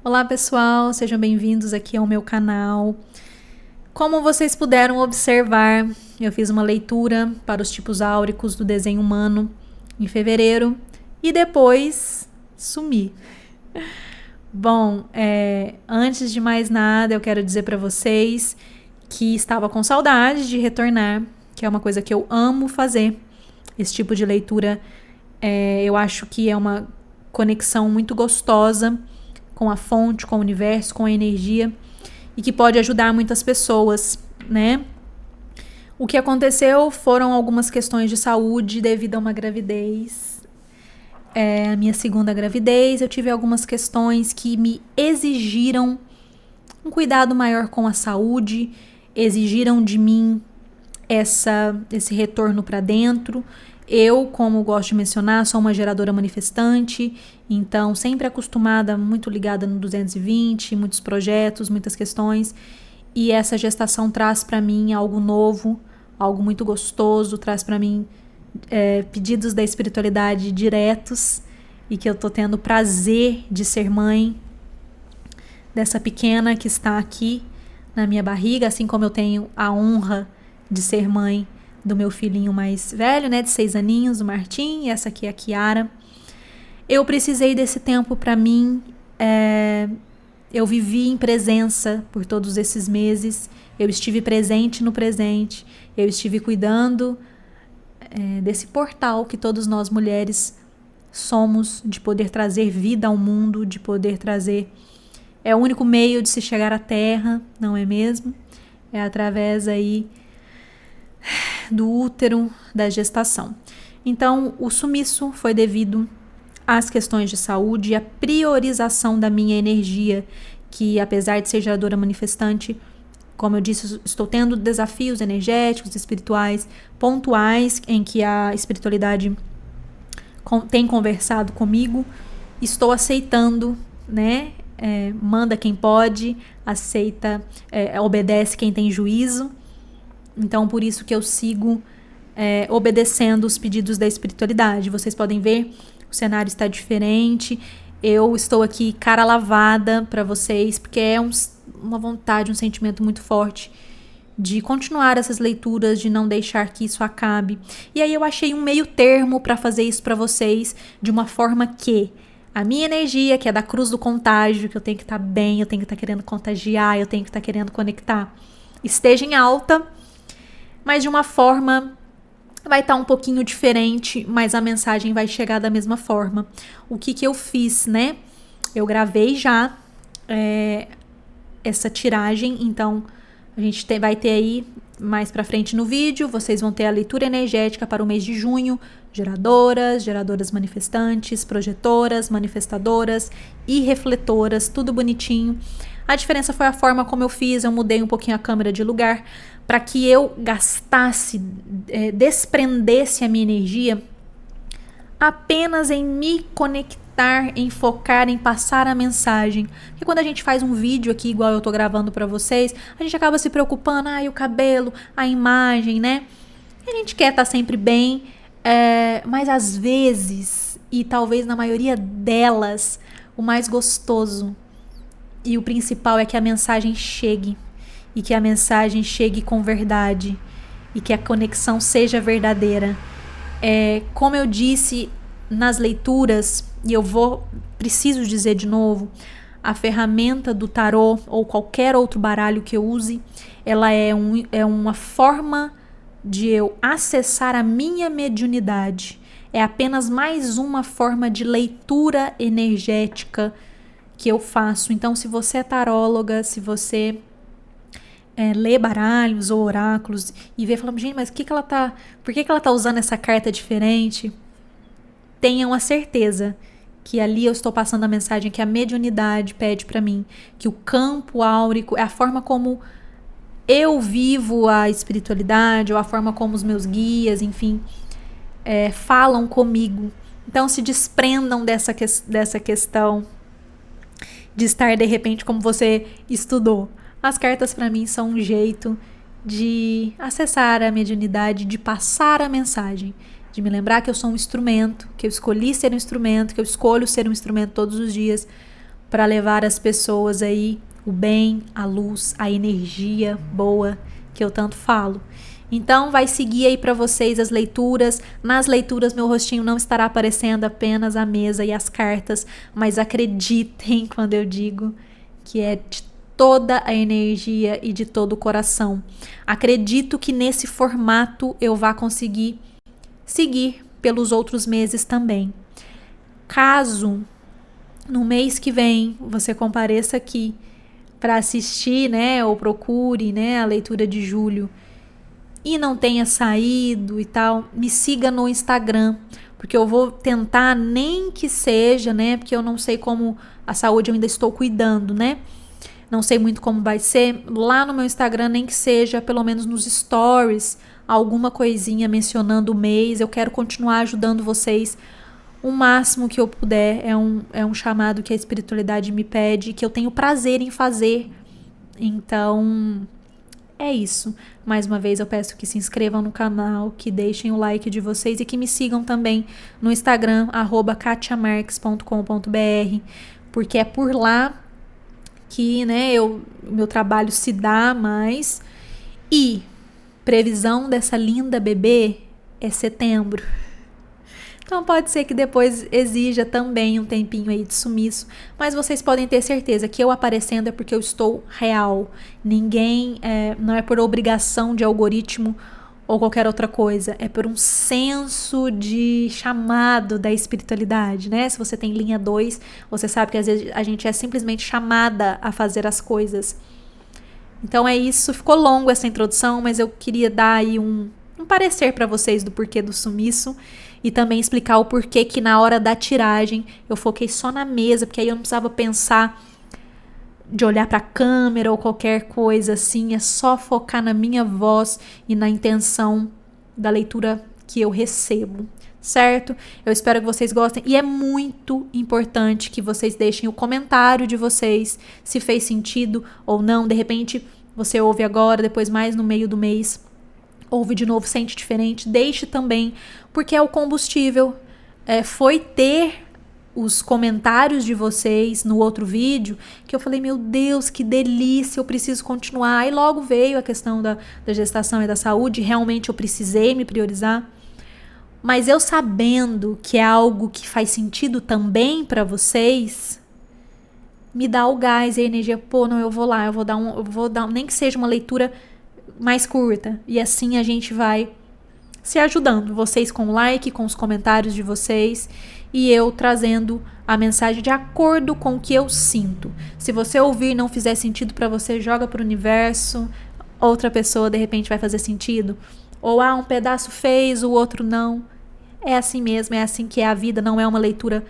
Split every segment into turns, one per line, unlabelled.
Olá pessoal, sejam bem-vindos aqui ao meu canal. Como vocês puderam observar, eu fiz uma leitura para os tipos áuricos do desenho humano em fevereiro e depois sumi. Bom, antes de mais nada, eu quero dizer para vocês que estava com saudade de retornar, que é uma coisa que eu amo fazer. Esse tipo de leitura, eu acho que é uma conexão muito gostosa com a fonte, com o universo, com a energia e que pode ajudar muitas pessoas, né? O que aconteceu foram algumas questões de saúde devido a uma gravidez. A minha segunda gravidez, eu tive algumas questões que me exigiram um cuidado maior com a saúde, exigiram de mim esse retorno para dentro. Eu, como gosto de mencionar, sou uma geradora manifestante, então sempre acostumada, muito ligada no 220, muitos projetos, muitas questões, e essa gestação traz para mim algo novo, algo muito gostoso, traz para mim pedidos da espiritualidade diretos, e que eu tô tendo prazer de ser mãe dessa pequena que está aqui na minha barriga, assim como eu tenho a honra de ser mãe do meu filhinho mais velho, né, de 6 aninhos, o Martim, e essa aqui é a Kiara. Eu precisei desse tempo para mim, eu vivi em presença por todos esses meses, eu estive presente no presente, eu estive cuidando desse portal que todos nós mulheres somos, de poder trazer vida ao mundo, de poder trazer... É o único meio de se chegar à Terra, não é mesmo? É através aí do útero, da gestação. Então, o sumiço foi devido às questões de saúde e à priorização da minha energia, que apesar de ser geradora manifestante, como eu disse, estou tendo desafios energéticos, espirituais, pontuais, em que a espiritualidade tem conversado comigo. Estou aceitando, né? Manda quem pode, aceita, obedece quem tem juízo. Então, por isso que eu sigo obedecendo os pedidos da espiritualidade. Vocês podem ver, o cenário está diferente. Eu estou aqui cara lavada para vocês, porque é uma vontade, um sentimento muito forte de continuar essas leituras, de não deixar que isso acabe. E aí eu achei um meio termo para fazer isso para vocês, de uma forma que a minha energia, que é da cruz do contágio, que eu tenho que estar bem, eu tenho que estar querendo contagiar, eu tenho que estar querendo conectar, esteja em alta, mas de uma forma vai estar um pouquinho diferente, mas a mensagem vai chegar da mesma forma. O que eu fiz, né? Eu gravei já essa tiragem, então a gente vai ter aí mais pra frente no vídeo, vocês vão ter a leitura energética para o mês de junho, geradoras manifestantes, projetoras, manifestadoras e refletoras, tudo bonitinho. A diferença foi a forma como eu fiz, eu mudei um pouquinho a câmera de lugar para que eu gastasse, desprendesse a minha energia apenas em me conectar, em focar, em passar a mensagem. Porque quando a gente faz um vídeo aqui, igual eu tô gravando para vocês, a gente acaba se preocupando, o cabelo, a imagem, né? A gente quer estar sempre bem, mas às vezes, e talvez na maioria delas, o mais gostoso e o principal é que a mensagem chegue, e que a mensagem chegue com verdade, e que a conexão seja verdadeira. Como eu disse nas leituras, e eu preciso dizer de novo, a ferramenta do tarô, ou qualquer outro baralho que eu use, ela é uma forma de eu acessar a minha mediunidade. É apenas mais uma forma de leitura energética que eu faço. Então, se você é taróloga, se você lê baralhos ou oráculos e vê falando, gente, mas por que ela tá usando essa carta diferente? Tenham a certeza que ali eu estou passando a mensagem que a mediunidade pede para mim, que o campo áurico é a forma como eu vivo a espiritualidade, ou a forma como os meus guias, enfim, falam comigo. Então se desprendam dessa questão de estar de repente como você estudou. As cartas para mim são um jeito de acessar a mediunidade, de passar a mensagem, de me lembrar que eu sou um instrumento, que eu escolhi ser um instrumento, que eu escolho ser um instrumento todos os dias para levar às pessoas aí o bem, a luz, a energia boa que eu tanto falo. Então vai seguir aí para vocês as leituras. Nas leituras meu rostinho não estará aparecendo, apenas a mesa e as cartas, mas acreditem quando eu digo que é de toda a energia e de todo o coração. Acredito que nesse formato eu vá conseguir seguir pelos outros meses também. Caso no mês que vem você compareça aqui para assistir, né, ou procure, né, a leitura de julho e não tenha saído e tal, me siga no Instagram, porque eu vou tentar, nem que seja, né, porque eu não sei como a saúde, eu ainda estou cuidando, né, não sei muito como vai ser, lá no meu Instagram, nem que seja, pelo menos nos stories, alguma coisinha mencionando o mês. Eu quero continuar ajudando vocês o máximo que eu puder. É um chamado que a espiritualidade me pede, que eu tenho prazer em fazer. Então, é isso. Mais uma vez eu peço que se inscrevam no canal, que deixem o like de vocês e que me sigam também no Instagram, @katiamarques.com.br, porque é por lá que, né, meu trabalho se dá mais. E previsão dessa linda bebê é setembro. Então pode ser que depois exija também um tempinho aí de sumiço, mas vocês podem ter certeza que eu aparecendo é porque eu estou real. Ninguém, não é por obrigação de algoritmo ou qualquer outra coisa, é por um senso de chamado da espiritualidade, né? Se você tem linha 2, você sabe que às vezes a gente é simplesmente chamada a fazer as coisas. Então é isso, ficou longo essa introdução, mas eu queria dar aí um parecer para vocês do porquê do sumiço e também explicar o porquê que na hora da tiragem eu foquei só na mesa, porque aí eu não precisava pensar de olhar para a câmera ou qualquer coisa assim, é só focar na minha voz e na intenção da leitura que eu recebo, certo? Eu espero que vocês gostem e é muito importante que vocês deixem o comentário de vocês, se fez sentido ou não. De repente você ouve agora, depois mais no meio do mês ouve de novo, sente diferente, deixe também, porque é o combustível. Foi ter os comentários de vocês no outro vídeo que eu falei, meu Deus, que delícia, eu preciso continuar. Aí logo veio a questão da gestação e da saúde, realmente eu precisei me priorizar. Mas eu sabendo que é algo que faz sentido também para vocês, me dá o gás e a energia. Pô, não, eu vou lá, eu vou dar, nem que seja uma leitura mais curta. E assim a gente vai se ajudando. Vocês com o like, com os comentários de vocês e eu trazendo a mensagem de acordo com o que eu sinto. Se você ouvir e não fizer sentido para você, joga pro universo. Outra pessoa de repente vai fazer sentido. Ou um pedaço fez, o outro não. É assim mesmo, é assim que é a vida. Não é uma leitura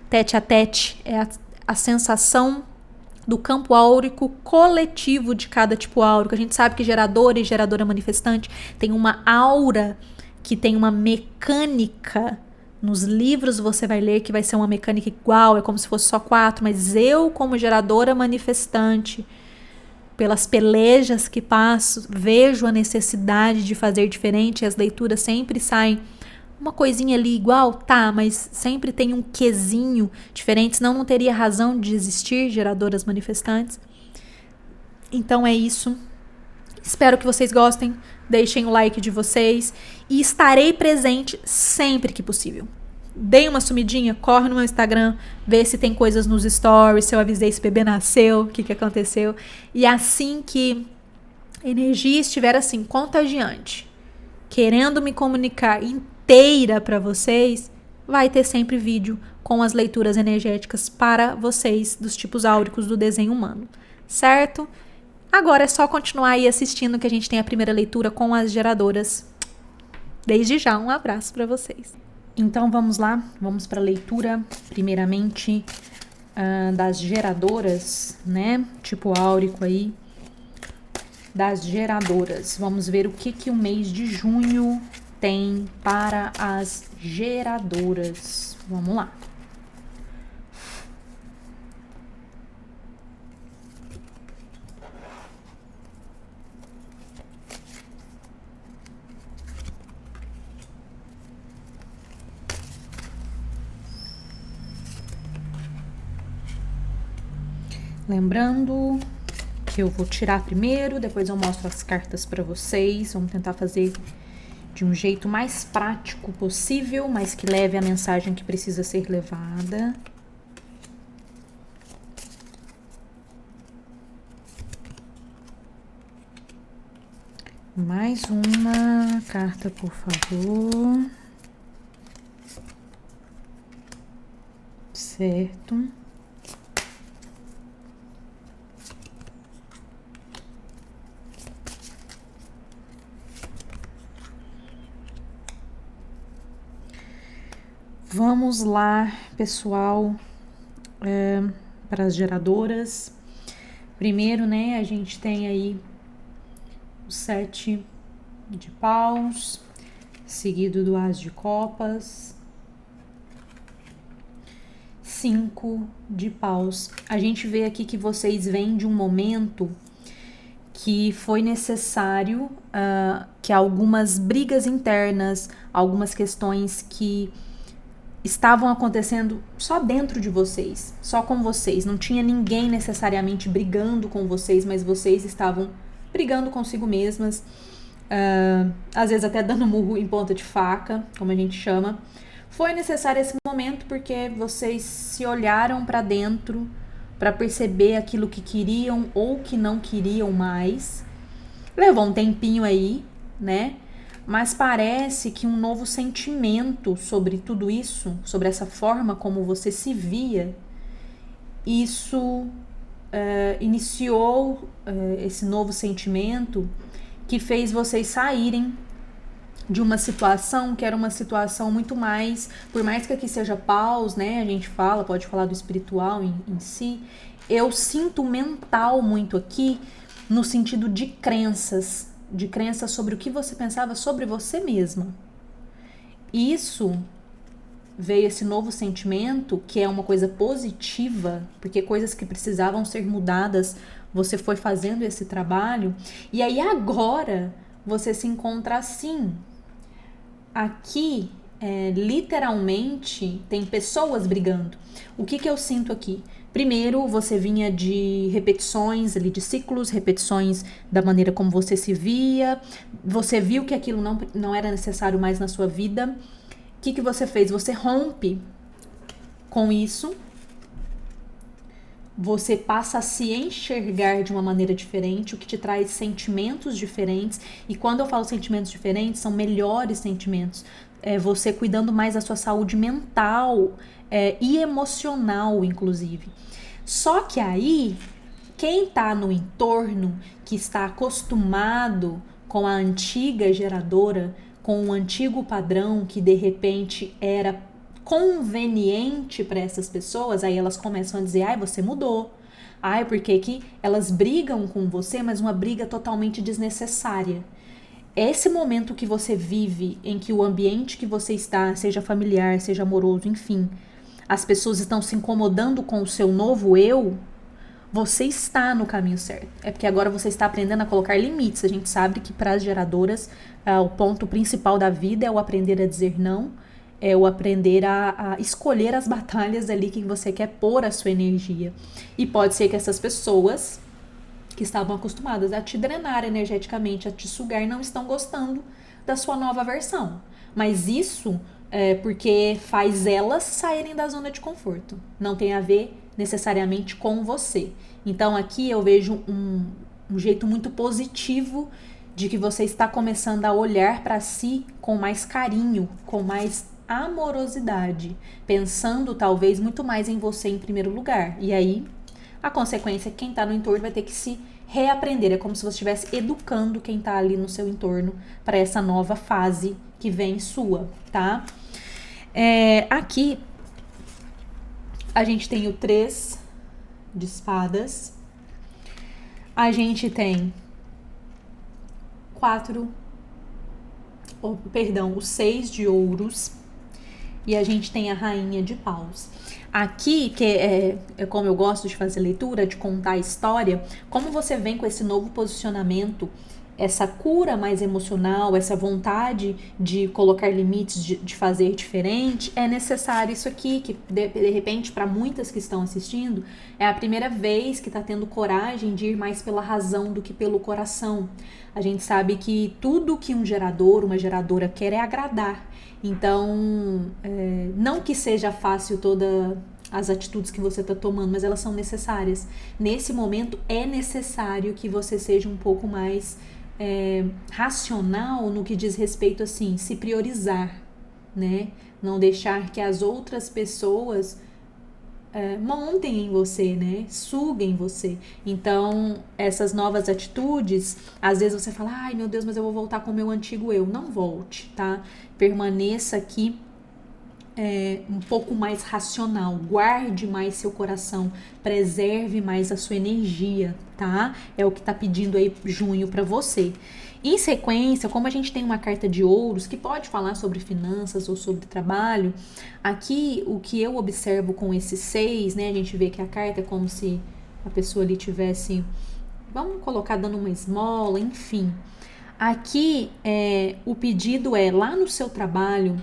tete a tete. É a sensação do campo áurico coletivo de cada tipo áurico. A gente sabe que gerador e geradora manifestante tem uma aura que tem uma mecânica. Nos livros você vai ler que vai ser uma mecânica igual, é como se fosse só 4, mas eu, como geradora manifestante, pelas pelejas que passo, vejo a necessidade de fazer diferente. As leituras sempre saem uma coisinha ali igual, tá, mas sempre tem um quesinho diferente, senão não teria razão de existir geradoras manifestantes. Então é isso. Espero que vocês gostem, deixem o like de vocês e estarei presente sempre que possível. Dei uma sumidinha, corre no meu Instagram, vê se tem coisas nos stories, se eu avisei se o bebê nasceu, o que aconteceu. E assim que a energia estiver assim, contagiante, querendo me comunicar inteira para vocês, vai ter sempre vídeo com as leituras energéticas para vocês dos tipos áuricos do desenho humano, certo? Agora é só continuar aí assistindo que a gente tem a primeira leitura com as geradoras. Desde já, um abraço para vocês. Então vamos lá, vamos para a leitura, primeiramente das geradoras, né? Tipo áurico aí, das geradoras. Vamos ver o que o mês de junho tem para as geradoras. Vamos lá. Lembrando que eu vou tirar primeiro, depois eu mostro as cartas para vocês. Vamos tentar fazer de um jeito mais prático possível, mas que leve a mensagem que precisa ser levada. Mais uma carta, por favor. Certo. Vamos lá, pessoal, para as geradoras. Primeiro, né, a gente tem aí o 7 de paus, seguido do as de copas, 5 de paus. A gente vê aqui que vocês vêm de um momento que foi necessário que algumas brigas internas, algumas questões que estavam acontecendo só dentro de vocês, só com vocês. Não tinha ninguém necessariamente brigando com vocês, mas vocês estavam brigando consigo mesmas, às vezes até dando murro em ponta de faca, como a gente chama. Foi necessário esse momento porque vocês se olharam para dentro para perceber aquilo que queriam ou que não queriam mais. Levou um tempinho aí, né? Mas parece que um novo sentimento sobre tudo isso, sobre essa forma como você se via, isso iniciou esse novo sentimento que fez vocês saírem de uma situação que era uma situação muito mais, por mais que aqui seja paus, né, a gente pode falar do espiritual em si, eu sinto mental muito aqui no sentido de crenças sobre o que você pensava sobre você mesma. Isso veio esse novo sentimento, que é uma coisa positiva, porque coisas que precisavam ser mudadas, você foi fazendo esse trabalho, e aí agora você se encontra assim. Aqui, literalmente, tem pessoas brigando. O que eu sinto aqui? Primeiro, você vinha de repetições ali, de ciclos, repetições da maneira como você se via, você viu que aquilo não era necessário mais na sua vida. O que você fez? Você rompe com isso, você passa a se enxergar de uma maneira diferente, o que te traz sentimentos diferentes, e quando eu falo sentimentos diferentes, são melhores sentimentos. Você cuidando mais da sua saúde mental e emocional, inclusive. Só que aí, quem tá no entorno, que está acostumado com a antiga geradora, com o antigo padrão que de repente era conveniente para essas pessoas, aí elas começam a dizer, ai, você mudou. Ai, porque que elas brigam com você, mas uma briga totalmente desnecessária. Esse momento que você vive, em que o ambiente que você está, seja familiar, seja amoroso, enfim, as pessoas estão se incomodando com o seu novo eu, você está no caminho certo. É porque agora você está aprendendo a colocar limites. A gente sabe que para as geradoras, o ponto principal da vida é o aprender a dizer não, é o aprender a escolher as batalhas ali que você quer pôr a sua energia. E pode ser que essas pessoas que estavam acostumadas a te drenar energeticamente, a te sugar, não estão gostando da sua nova versão. Mas isso é porque faz elas saírem da zona de conforto. Não tem a ver necessariamente com você. Então aqui eu vejo um jeito muito positivo de que você está começando a olhar para si com mais carinho, com mais amorosidade, pensando talvez muito mais em você em primeiro lugar. E aí, a consequência é que quem está no entorno vai ter que se reaprender. É como se você estivesse educando quem está ali no seu entorno para essa nova fase que vem sua, tá? Aqui, a gente tem o 3 de espadas. A gente tem o 6 de ouros. E a gente tem a rainha de paus. Aqui, que é como eu gosto de fazer leitura, de contar a história, como você vem com esse novo posicionamento essa cura mais emocional, essa vontade de colocar limites, de fazer diferente, é necessário isso aqui, que de repente, para muitas que estão assistindo, é a primeira vez que está tendo coragem de ir mais pela razão do que pelo coração. A gente sabe que tudo que um gerador, uma geradora quer é agradar. Então, não que seja fácil toda as atitudes que você está tomando, mas elas são necessárias. Nesse momento, é necessário que você seja um pouco mais racional no que diz respeito, assim, se priorizar, né? Não deixar que as outras pessoas montem em você, né? Suguem você. Então, essas novas atitudes, às vezes você fala, ai meu Deus, mas eu vou voltar com o meu antigo eu. Não volte, tá? Permaneça aqui um pouco mais racional, guarde mais seu coração, preserve mais a sua energia, tá? É o que tá pedindo aí junho para você. Em sequência, como a gente tem uma carta de ouros que pode falar sobre finanças ou sobre trabalho, aqui o que eu observo com esse 6, né? A gente vê que a carta é como se a pessoa ali tivesse, vamos colocar dando uma esmola, enfim. Aqui o pedido é lá no seu trabalho.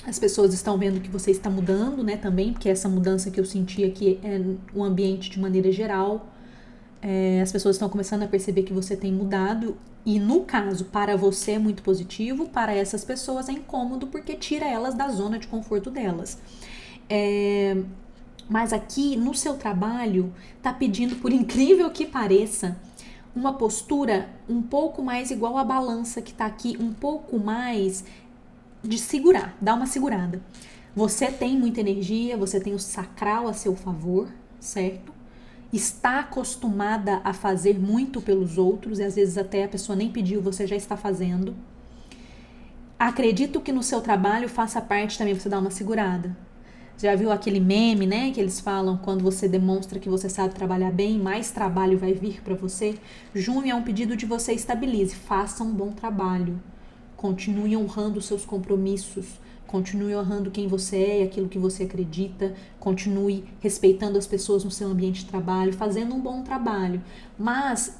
As pessoas estão vendo que você está mudando, né, também, porque essa mudança que eu senti aqui é o ambiente de maneira geral. As pessoas estão começando a perceber que você tem mudado e, no caso, para você é muito positivo, para essas pessoas é incômodo porque tira elas da zona de conforto delas. Mas aqui, no seu trabalho, tá pedindo, por incrível que pareça, uma postura um pouco mais igual à balança que tá aqui, um pouco mais de segurar, dá uma segurada. Você tem muita energia, você tem o sacral a seu favor, certo? Está acostumada a fazer muito pelos outros e às vezes até a pessoa nem pediu, você já está fazendo. Acredito que no seu trabalho faça parte também você dar uma segurada. Já viu aquele meme, né, que eles falam quando você demonstra que você sabe trabalhar bem, mais trabalho vai vir para você? Junho é um pedido de você estabilize, faça um bom trabalho. Continue honrando os seus compromissos, continue honrando quem você é e aquilo que você acredita, continue respeitando as pessoas no seu ambiente de trabalho, fazendo um bom trabalho. Mas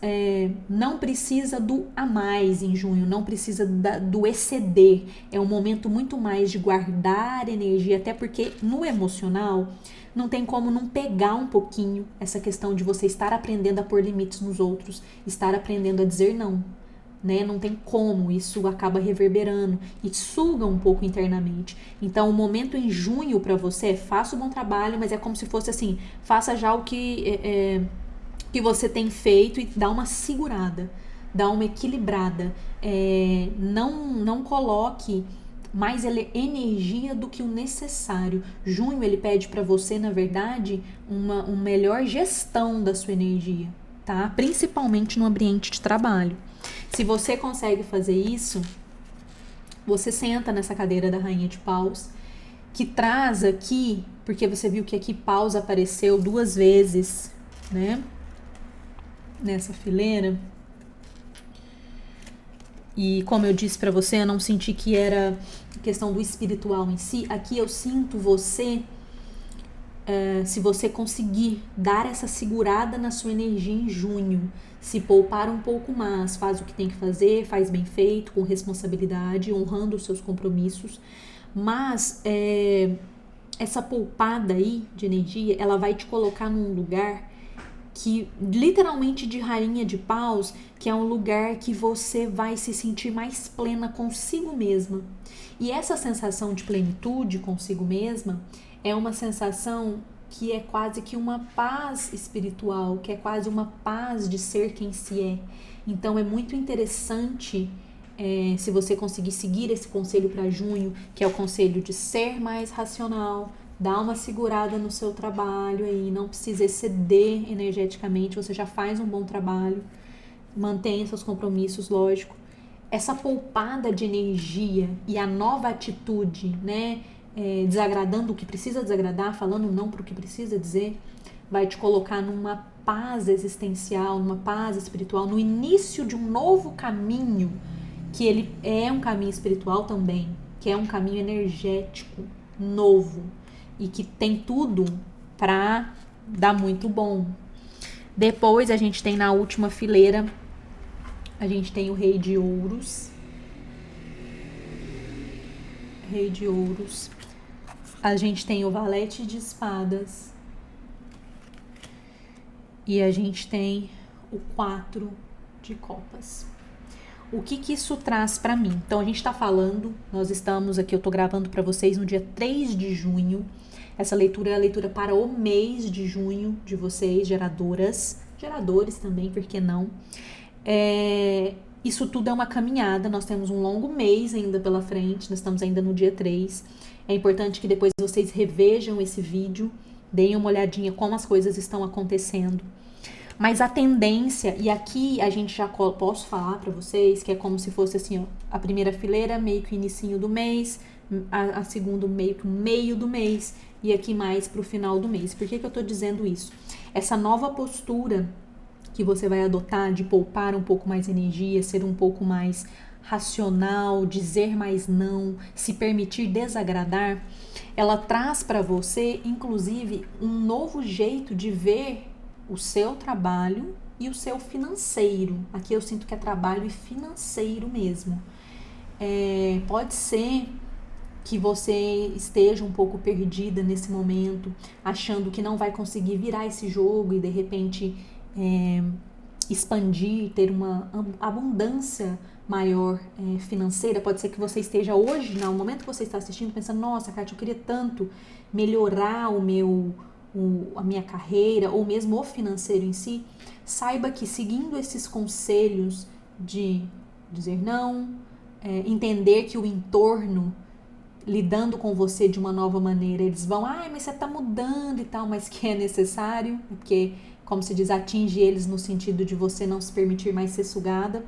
não precisa do a mais em junho, não precisa do exceder. É um momento muito mais de guardar energia, até porque no emocional não tem como não pegar um pouquinho essa questão de você estar aprendendo a pôr limites nos outros, estar aprendendo a dizer não. Né? Não tem como, isso acaba reverberando e suga um pouco internamente. Então, o momento em junho para você faça um bom trabalho, mas é como se fosse assim, faça já o que você tem feito e dá uma segurada, dá uma equilibrada. Não coloque mais energia do que o necessário. Junho ele pede para você, na verdade, uma melhor gestão da sua energia, tá? Principalmente no ambiente de trabalho. Se você consegue fazer isso, você senta nessa cadeira da Rainha de Paus, que traz aqui, porque você viu que aqui Paus apareceu 2 vezes, né? Nessa fileira. E como eu disse pra você, eu não senti que era questão do espiritual em si. Aqui eu sinto você, se você conseguir dar essa segurada na sua energia em junho, se poupar um pouco mais, faz o que tem que fazer, faz bem feito, com responsabilidade, honrando os seus compromissos. Mas essa poupada aí de energia, ela vai te colocar num lugar que, literalmente de Rainha de Paus, que é um lugar que você vai se sentir mais plena consigo mesma. E essa sensação de plenitude consigo mesma é uma sensação que é quase que uma paz espiritual, que é quase uma paz de ser quem se é. Então é muito interessante se você conseguir seguir esse conselho para junho, que é o conselho de ser mais racional, dar uma segurada no seu trabalho aí, não precisa exceder energeticamente, você já faz um bom trabalho, mantenha seus compromissos, lógico. Essa poupada de energia e a nova atitude, né? Desagradando o que precisa desagradar, falando não para o que precisa dizer, vai te colocar numa paz existencial, numa paz espiritual, no início de um novo caminho, que ele é um caminho espiritual também, que é um caminho energético, novo, e que tem tudo para dar muito bom. Depois a gente tem na última fileira A gente tem o Rei de Ouros. Rei de Ouros. A gente tem o Valete de Espadas. E a gente tem o 4 de Copas. O que isso traz para mim? Então, a gente está falando, nós estamos aqui, eu estou gravando para vocês no dia 3 de junho. Essa leitura é a leitura para o mês de junho de vocês, geradoras, geradores também, por que não? Isso tudo é uma caminhada, nós temos um longo mês ainda pela frente, nós estamos ainda no dia 3. É importante que depois vocês revejam esse vídeo, deem uma olhadinha como as coisas estão acontecendo. Mas a tendência, e aqui a gente já posso falar para vocês, que é como se fosse assim, ó, a primeira fileira meio que o inicinho do mês, a segunda meio que o meio do mês, e aqui mais pro final do mês. Por que eu tô dizendo isso? Essa nova postura que você vai adotar de poupar um pouco mais energia, ser um pouco mais racional, dizer mais não, se permitir desagradar, ela traz para você, inclusive, um novo jeito de ver o seu trabalho e o seu financeiro. Aqui eu sinto que é trabalho e financeiro mesmo. Pode ser que você esteja um pouco perdida nesse momento, achando que não vai conseguir virar esse jogo e de repente expandir, ter uma abundância maior financeira. Pode ser que você esteja hoje, no momento que você está assistindo, pensando, nossa, Kátia, eu queria tanto melhorar a minha carreira, ou mesmo o financeiro em si. Saiba que seguindo esses conselhos de dizer não, entender que o entorno, lidando com você de uma nova maneira, eles vão, mas você tá mudando e tal, mas que é necessário, porque, como se diz, atinge eles no sentido de você não se permitir mais ser sugada.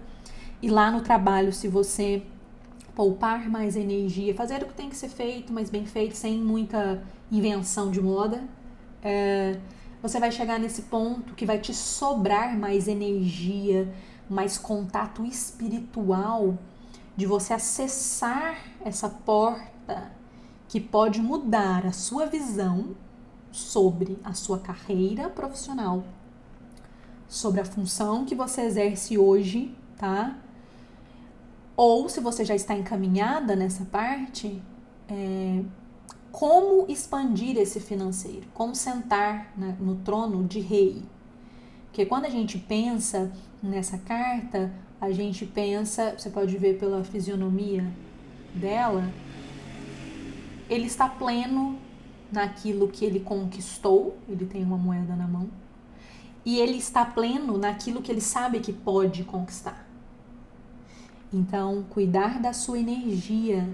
E lá no trabalho, se você poupar mais energia, fazer o que tem que ser feito, mas bem feito, sem muita invenção de moda, você vai chegar nesse ponto que vai te sobrar mais energia, mais contato espiritual, de você acessar essa porta que pode mudar a sua visão sobre a sua carreira profissional, sobre a função que você exerce hoje, tá? Ou se você já está encaminhada nessa parte, como expandir esse financeiro, como sentar no trono de rei. Porque quando a gente pensa nessa carta, a gente pensa, você pode ver pela fisionomia dela, ele está pleno naquilo que ele conquistou, ele tem uma moeda na mão, e ele está pleno naquilo que ele sabe que pode conquistar. Então, cuidar da sua energia,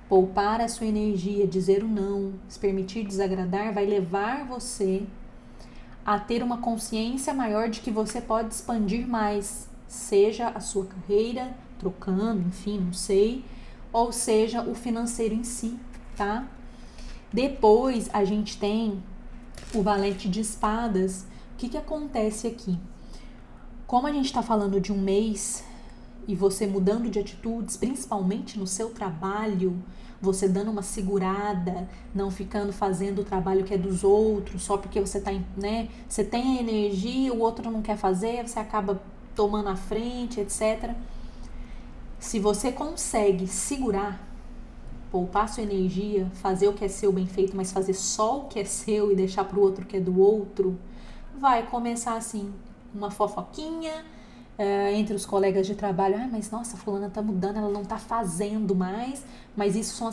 poupar a sua energia, dizer o não, se permitir desagradar, vai levar você a ter uma consciência maior de que você pode expandir mais, seja a sua carreira, trocando, enfim, não sei, ou seja o financeiro em si, tá? Depois a gente tem o Valete de Espadas. O que acontece aqui? Como a gente está falando de um mês e você mudando de atitudes, principalmente no seu trabalho, você dando uma segurada, não ficando fazendo o trabalho que é dos outros, só porque você tá, você tem a energia, o outro não quer fazer, você acaba tomando a frente, etc. Se você consegue segurar, poupar sua energia, fazer o que é seu bem feito, mas fazer só o que é seu e deixar pro outro que é do outro, vai começar assim, uma fofoquinha, entre os colegas de trabalho, mas nossa, fulana tá mudando, ela não tá fazendo mais, mas isso são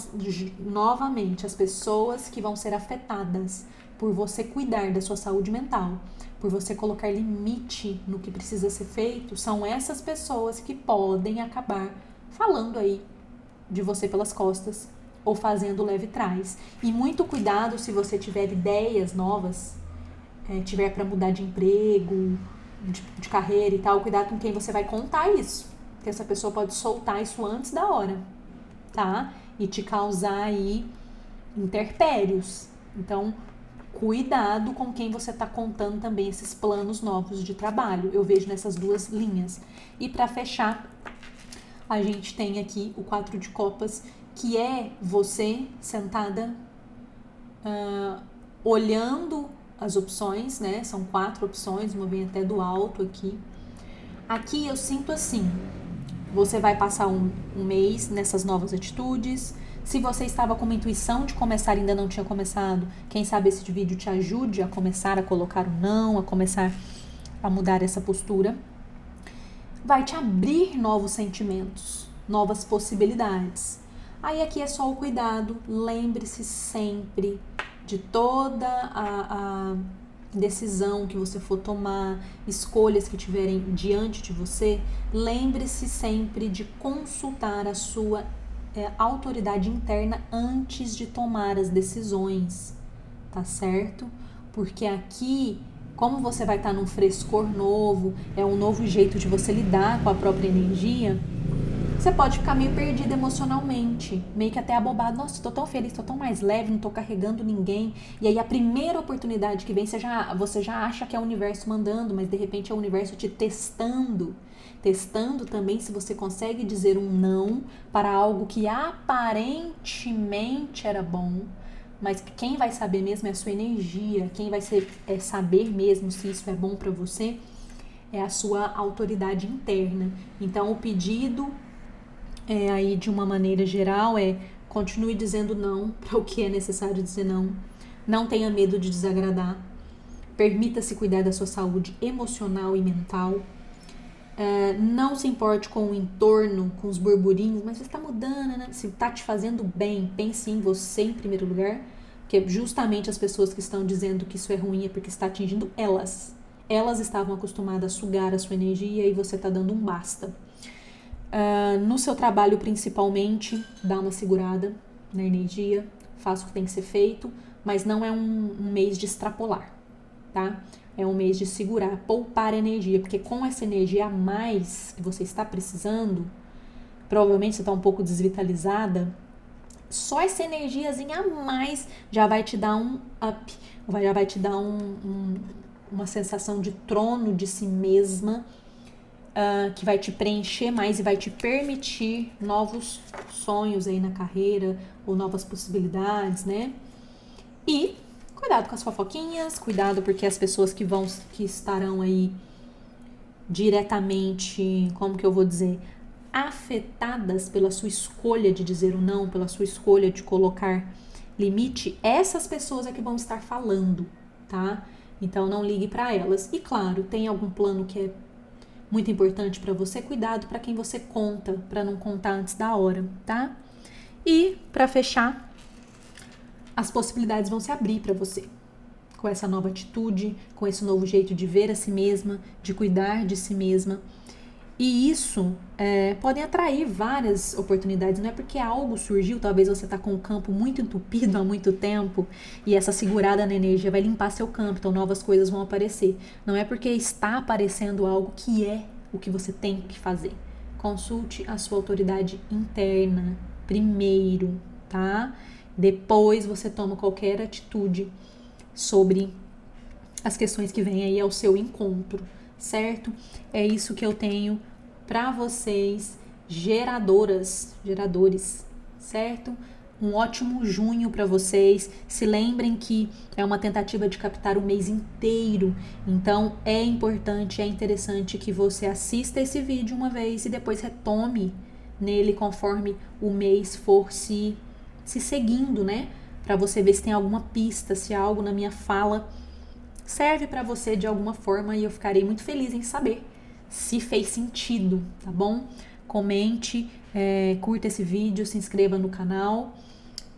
novamente as pessoas que vão ser afetadas por você cuidar da sua saúde mental, por você colocar limite no que precisa ser feito. São essas pessoas que podem acabar falando aí de você pelas costas ou fazendo leve trás. E muito cuidado se você tiver ideias novas, tiver para mudar de emprego, de carreira e tal, cuidado com quem você vai contar isso, porque essa pessoa pode soltar isso antes da hora, tá? E te causar aí intempéries. Então, cuidado com quem você tá contando também esses planos novos de trabalho. Eu vejo nessas duas linhas. E para fechar, a gente tem aqui o 4 de Copas, que é você sentada olhando as opções, né? São 4 opções, uma vem até do alto aqui. Aqui eu sinto assim, você vai passar um mês nessas novas atitudes. Se você estava com uma intuição de começar e ainda não tinha começado, quem sabe esse vídeo te ajude a começar a colocar o não, a começar a mudar essa postura. Vai te abrir novos sentimentos, novas possibilidades. Aí aqui é só o cuidado, lembre-se sempre de toda a decisão que você for tomar, escolhas que tiverem diante de você, lembre-se sempre de consultar a sua autoridade interna antes de tomar as decisões, tá certo? Porque aqui, como você vai estar num frescor novo, é um novo jeito de você lidar com a própria energia, você pode ficar meio perdido emocionalmente, meio que até abobado. Nossa, tô tão feliz, tô tão mais leve, não tô carregando ninguém. E aí a primeira oportunidade que vem, você já acha que é o universo mandando, mas de repente é o universo te testando. Testando também se você consegue dizer um não para algo que aparentemente era bom, mas quem vai saber mesmo é a sua energia, quem vai saber mesmo se isso é bom para você é a sua autoridade interna. Então o pedido aí de uma maneira geral continue dizendo não para o que é necessário dizer não. Não tenha medo de desagradar. Permita-se cuidar da sua saúde emocional e mental. Não se importe com o entorno, com os burburinhos, mas você está mudando, né? Se está te fazendo bem, pense em você em primeiro lugar, porque justamente as pessoas que estão dizendo que isso é ruim é porque está atingindo elas. Elas estavam acostumadas a sugar a sua energia e você está dando um basta. No seu trabalho, principalmente, dá uma segurada na energia, faça o que tem que ser feito, mas não é um mês de extrapolar, tá? É um mês de segurar, poupar energia, porque com essa energia a mais que você está precisando, provavelmente você está um pouco desvitalizada, só essa energiazinha a mais já vai te dar um up, já vai te dar uma sensação de trono de si mesma, que vai te preencher mais e vai te permitir novos sonhos aí na carreira ou novas possibilidades, né? E cuidado com as fofoquinhas, cuidado porque as pessoas que estarão aí diretamente, como que eu vou dizer, afetadas pela sua escolha de dizer o não, pela sua escolha de colocar limite, essas pessoas é que vão estar falando, tá? Então não ligue para elas. E claro, tem algum plano que é muito importante para você, cuidado para quem você conta, para não contar antes da hora, tá? E para fechar, as possibilidades vão se abrir para você com essa nova atitude, com esse novo jeito de ver a si mesma, de cuidar de si mesma. E isso podem atrair várias oportunidades, não é porque algo surgiu, talvez você está com o campo muito entupido há muito tempo e essa segurada na energia vai limpar seu campo, então novas coisas vão aparecer. Não é porque está aparecendo algo que é o que você tem que fazer. Consulte a sua autoridade interna primeiro, tá? Depois você toma qualquer atitude sobre as questões que vêm aí ao seu encontro, certo? É isso que eu tenho para vocês, geradores, certo? Um ótimo junho para vocês. Se lembrem que é uma tentativa de captar o mês inteiro, então é importante, é interessante que você assista esse vídeo uma vez e depois retome nele conforme o mês for se seguindo, né? Para você ver se tem alguma pista, se algo na minha fala serve para você de alguma forma e eu ficarei muito feliz em saber se fez sentido, tá bom? Comente, curta esse vídeo, se inscreva no canal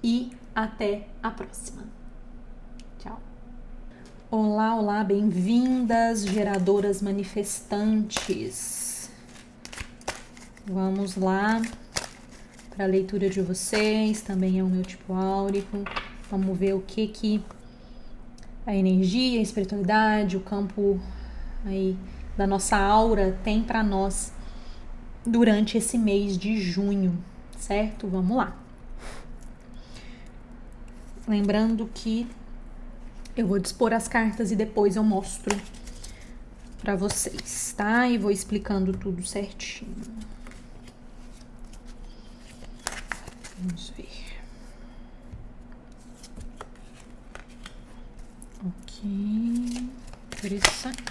e até a próxima. Tchau. Olá, olá, bem-vindas, geradoras manifestantes. Vamos lá para a leitura de vocês, também é o meu tipo áurico. Vamos ver o que a energia, a espiritualidade, o campo aí da nossa aura tem para nós durante esse mês de junho, certo? Vamos lá. Lembrando que eu vou dispor as cartas e depois eu mostro para vocês, tá? E vou explicando tudo certinho. Vamos ver. Ok, interessante.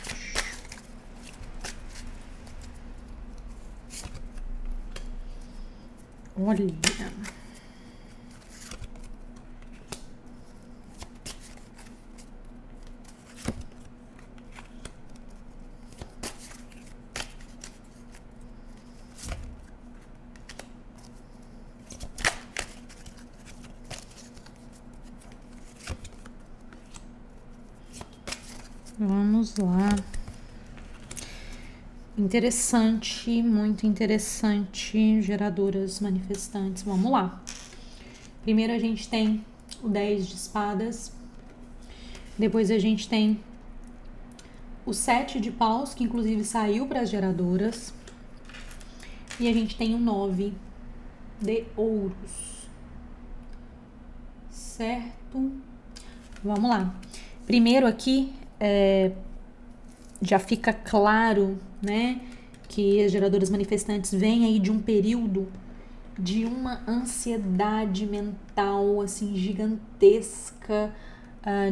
Olha. Vamos lá. Interessante, muito interessante, geradoras manifestantes. Vamos lá. Primeiro a gente tem o 10 de espadas. Depois a gente tem o 7 de paus, que inclusive saiu para as geradoras. E a gente tem o 9 de ouros. Certo? Vamos lá. Primeiro aqui, já fica claro, né, que as geradoras manifestantes vêm aí de um período de uma ansiedade mental, assim, gigantesca,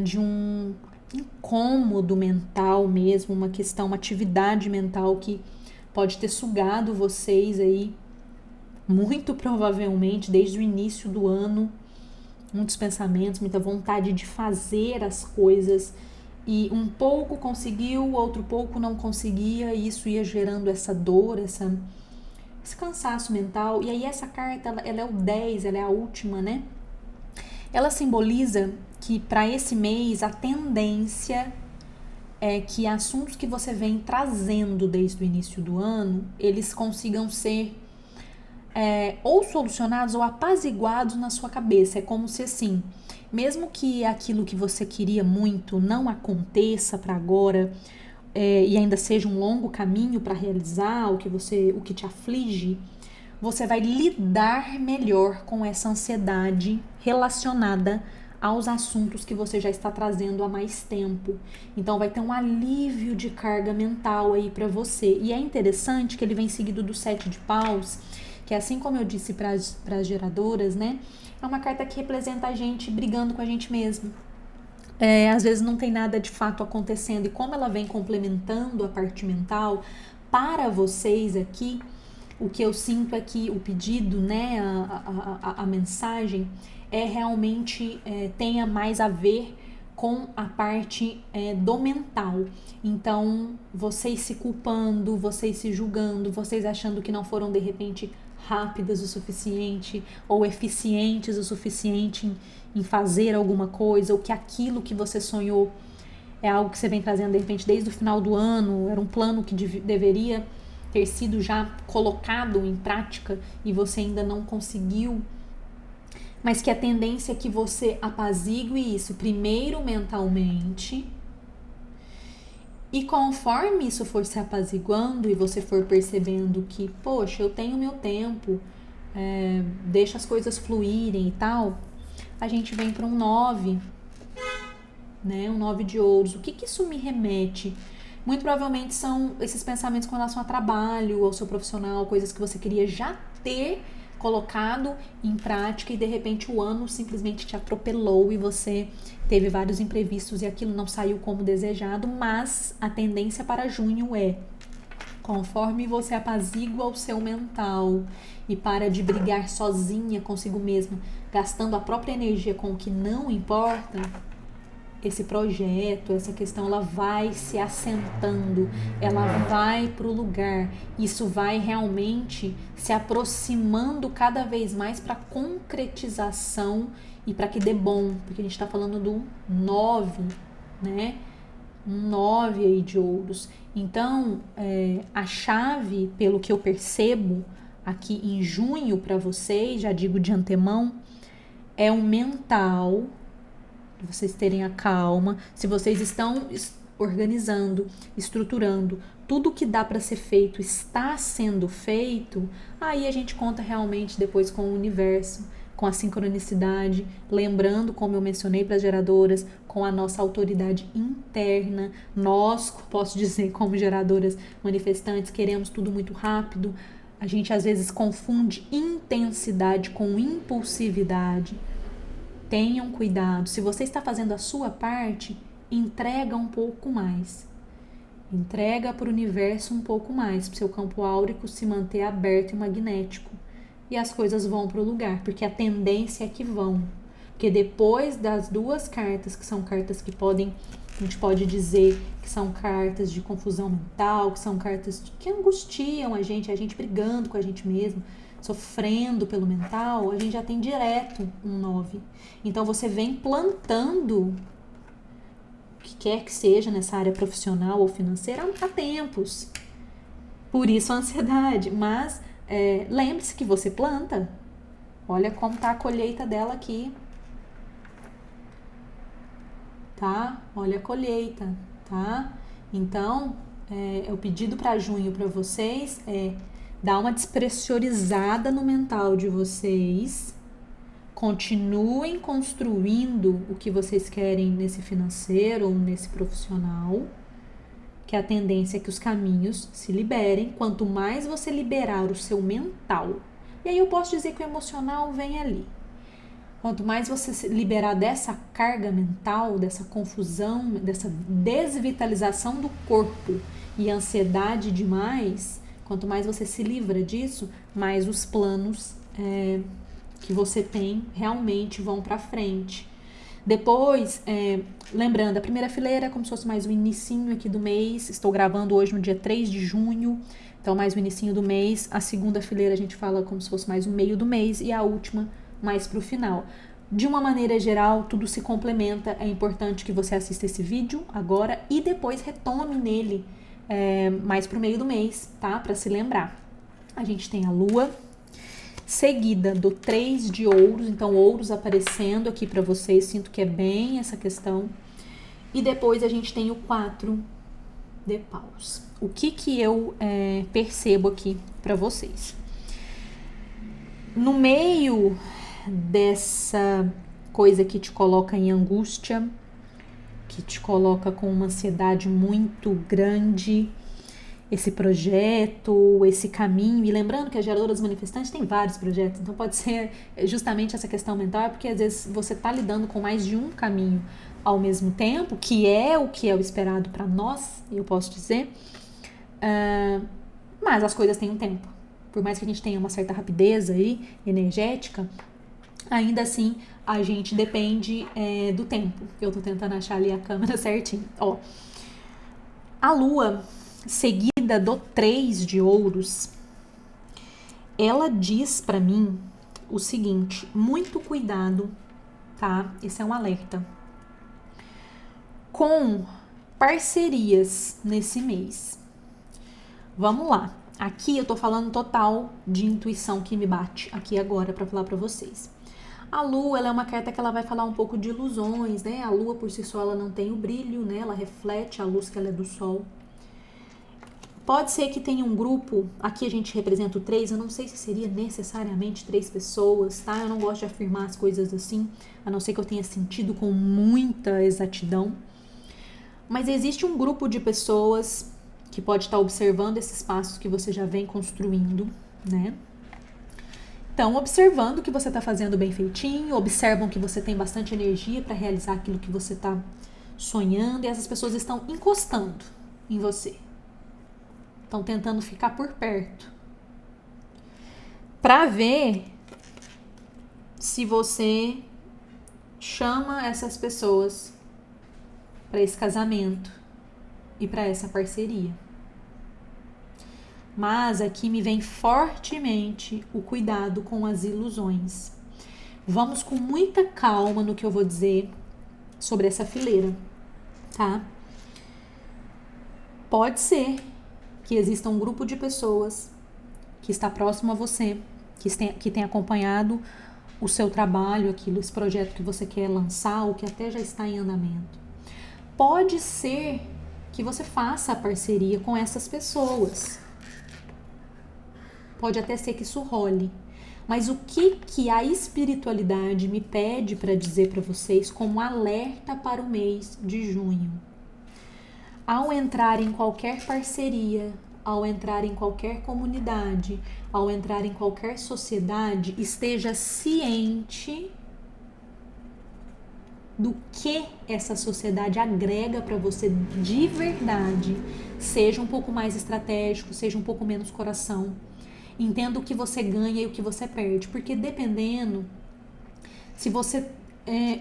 de um incômodo mental mesmo, uma questão, uma atividade mental que pode ter sugado vocês aí, muito provavelmente, desde o início do ano, muitos pensamentos, muita vontade de fazer as coisas, e um pouco conseguiu, outro pouco não conseguia, e isso ia gerando essa dor, esse cansaço mental. E aí essa carta, ela é o 10, ela é a última, né? Ela simboliza que para esse mês a tendência é que assuntos que você vem trazendo desde o início do ano, eles consigam ser ou solucionados ou apaziguados na sua cabeça. É como se assim, mesmo que aquilo que você queria muito não aconteça para agora, e ainda seja um longo caminho para realizar o que te aflige, você vai lidar melhor com essa ansiedade relacionada aos assuntos que você já está trazendo há mais tempo. Então vai ter um alívio de carga mental aí para você. E é interessante que ele vem seguido do 7 de paus, que assim como eu disse para as geradoras, né? É uma carta que representa a gente brigando com a gente mesmo. Às vezes não tem nada de fato acontecendo, e como ela vem complementando a parte mental, para vocês aqui, o que eu sinto é que o pedido, né, a mensagem é realmente tenha mais a ver com a parte do mental. Então, vocês se culpando, vocês se julgando, vocês achando que não foram de repente rápidas o suficiente ou eficientes o suficiente em fazer alguma coisa, ou que aquilo que você sonhou é algo que você vem trazendo de repente desde o final do ano, era um plano que deveria ter sido já colocado em prática e você ainda não conseguiu, mas que a tendência é que você apazigue isso primeiro mentalmente, e conforme isso for se apaziguando e você for percebendo que, poxa, eu tenho meu tempo, deixa as coisas fluírem e tal, a gente vem para um 9, né? Um 9 de ouros. O que isso me remete? Muito provavelmente são esses pensamentos com relação a trabalho, ao seu profissional, coisas que você queria já ter colocado em prática e de repente o ano simplesmente te atropelou e você teve vários imprevistos e aquilo não saiu como desejado, mas a tendência para junho é, conforme você apazigua o seu mental e para de brigar sozinha consigo mesma, gastando a própria energia com o que não importa, esse projeto, essa questão, ela vai se assentando, ela vai para o lugar, isso vai realmente se aproximando cada vez mais para concretização e para que dê bom, porque a gente está falando do 9, né? Um 9 aí de ouros. Então, a chave, pelo que eu percebo aqui em junho para vocês, já digo de antemão, é um mental, vocês terem a calma. Se vocês estão organizando, estruturando, tudo que dá para ser feito está sendo feito, aí a gente conta realmente depois com o universo, com a sincronicidade, lembrando, como eu mencionei para as geradoras, com a nossa autoridade interna. Nós, posso dizer, como geradoras manifestantes, queremos tudo muito rápido. A gente às vezes confunde intensidade com impulsividade. Tenham cuidado. Se você está fazendo a sua parte, entrega um pouco mais. Entrega para o universo um pouco mais, para o seu campo áurico se manter aberto e magnético. e as coisas vão para o lugar, porque a tendência é que vão. Porque depois das duas cartas, que são cartas que a gente pode dizer que são cartas de confusão mental, que são cartas que angustiam a gente brigando com a gente mesmo, sofrendo pelo mental, a gente já tem direto um 9. Então você vem plantando o que quer que seja nessa área profissional ou financeira há tempos. Por isso a ansiedade. Mas lembre-se que você planta. Olha como tá a colheita dela aqui. Tá? Olha a colheita, tá? Então, o pedido para junho para vocês é dar uma despressurizada no mental de vocês. Continuem construindo o que vocês querem nesse financeiro ou nesse profissional, que a tendência é que os caminhos se liberem. Quanto mais você liberar o seu mental, e aí eu posso dizer que o emocional vem ali. Quanto mais você se liberar dessa carga mental, dessa confusão, dessa desvitalização do corpo e ansiedade demais, quanto mais você se livra disso, mais os planos que você tem realmente vão para frente. Depois, lembrando, a primeira fileira é como se fosse mais o inicinho aqui do mês. Estou gravando hoje no dia 3 de junho, então mais o inicinho do mês. A segunda fileira a gente fala como se fosse mais o meio do mês e a última mais para o final. De uma maneira geral, tudo se complementa. É importante que você assista esse vídeo agora e depois retome nele mais para o meio do mês, tá? Para se lembrar. A gente tem a Lua, seguida do 3 de ouros, então ouros aparecendo aqui para vocês, sinto que é bem essa questão. E depois a gente tem o 4 de paus. O que eu percebo aqui para vocês? No meio dessa coisa que te coloca em angústia, que te coloca com uma ansiedade muito grande, esse projeto, esse caminho, e lembrando que as geradoras manifestantes tem vários projetos, então pode ser justamente essa questão mental, porque às vezes você está lidando com mais de um caminho ao mesmo tempo, que é o esperado para nós, eu posso dizer, mas as coisas têm um tempo. Por mais que a gente tenha uma certa rapidez aí, energética, ainda assim a gente depende do tempo. Eu tô tentando achar ali a câmera certinho. Ó, a Lua, seguida do 3 de ouros, ela diz pra mim o seguinte: muito cuidado, tá? Esse é um alerta. Com parcerias nesse mês. Vamos lá. Aqui eu tô falando total de intuição que me bate aqui agora pra falar pra vocês. A Lua, ela é uma carta que ela vai falar um pouco de ilusões, né? A Lua por si só, ela não tem o brilho, né? Ela reflete a luz que ela é do Sol. Pode ser que tenha um grupo, aqui a gente representa o 3, eu não sei se seria necessariamente 3 pessoas, tá? Eu não gosto de afirmar as coisas assim, a não ser que eu tenha sentido com muita exatidão. Mas existe um grupo de pessoas que pode estar observando esses passos que você já vem construindo, né? Então, observando que você está fazendo bem feitinho, observam que você tem bastante energia para realizar aquilo que você está sonhando, e essas pessoas estão encostando em você. Estão tentando ficar por perto. Para ver se você chama essas pessoas para esse casamento e para essa parceria. Mas aqui me vem fortemente o cuidado com as ilusões. Vamos com muita calma no que eu vou dizer sobre essa fileira, tá? Pode ser que exista um grupo de pessoas que está próximo a você, que tem acompanhado o seu trabalho, esse projeto que você quer lançar ou que até já está em andamento. Pode ser que você faça a parceria com essas pessoas. Pode até ser que isso role. Mas o que a espiritualidade me pede para dizer para vocês como alerta para o mês de junho? Ao entrar em qualquer parceria, ao entrar em qualquer comunidade, ao entrar em qualquer sociedade, esteja ciente do que essa sociedade agrega para você de verdade. Seja um pouco mais estratégico, seja um pouco menos coração. Entenda o que você ganha e o que você perde, porque dependendo, se você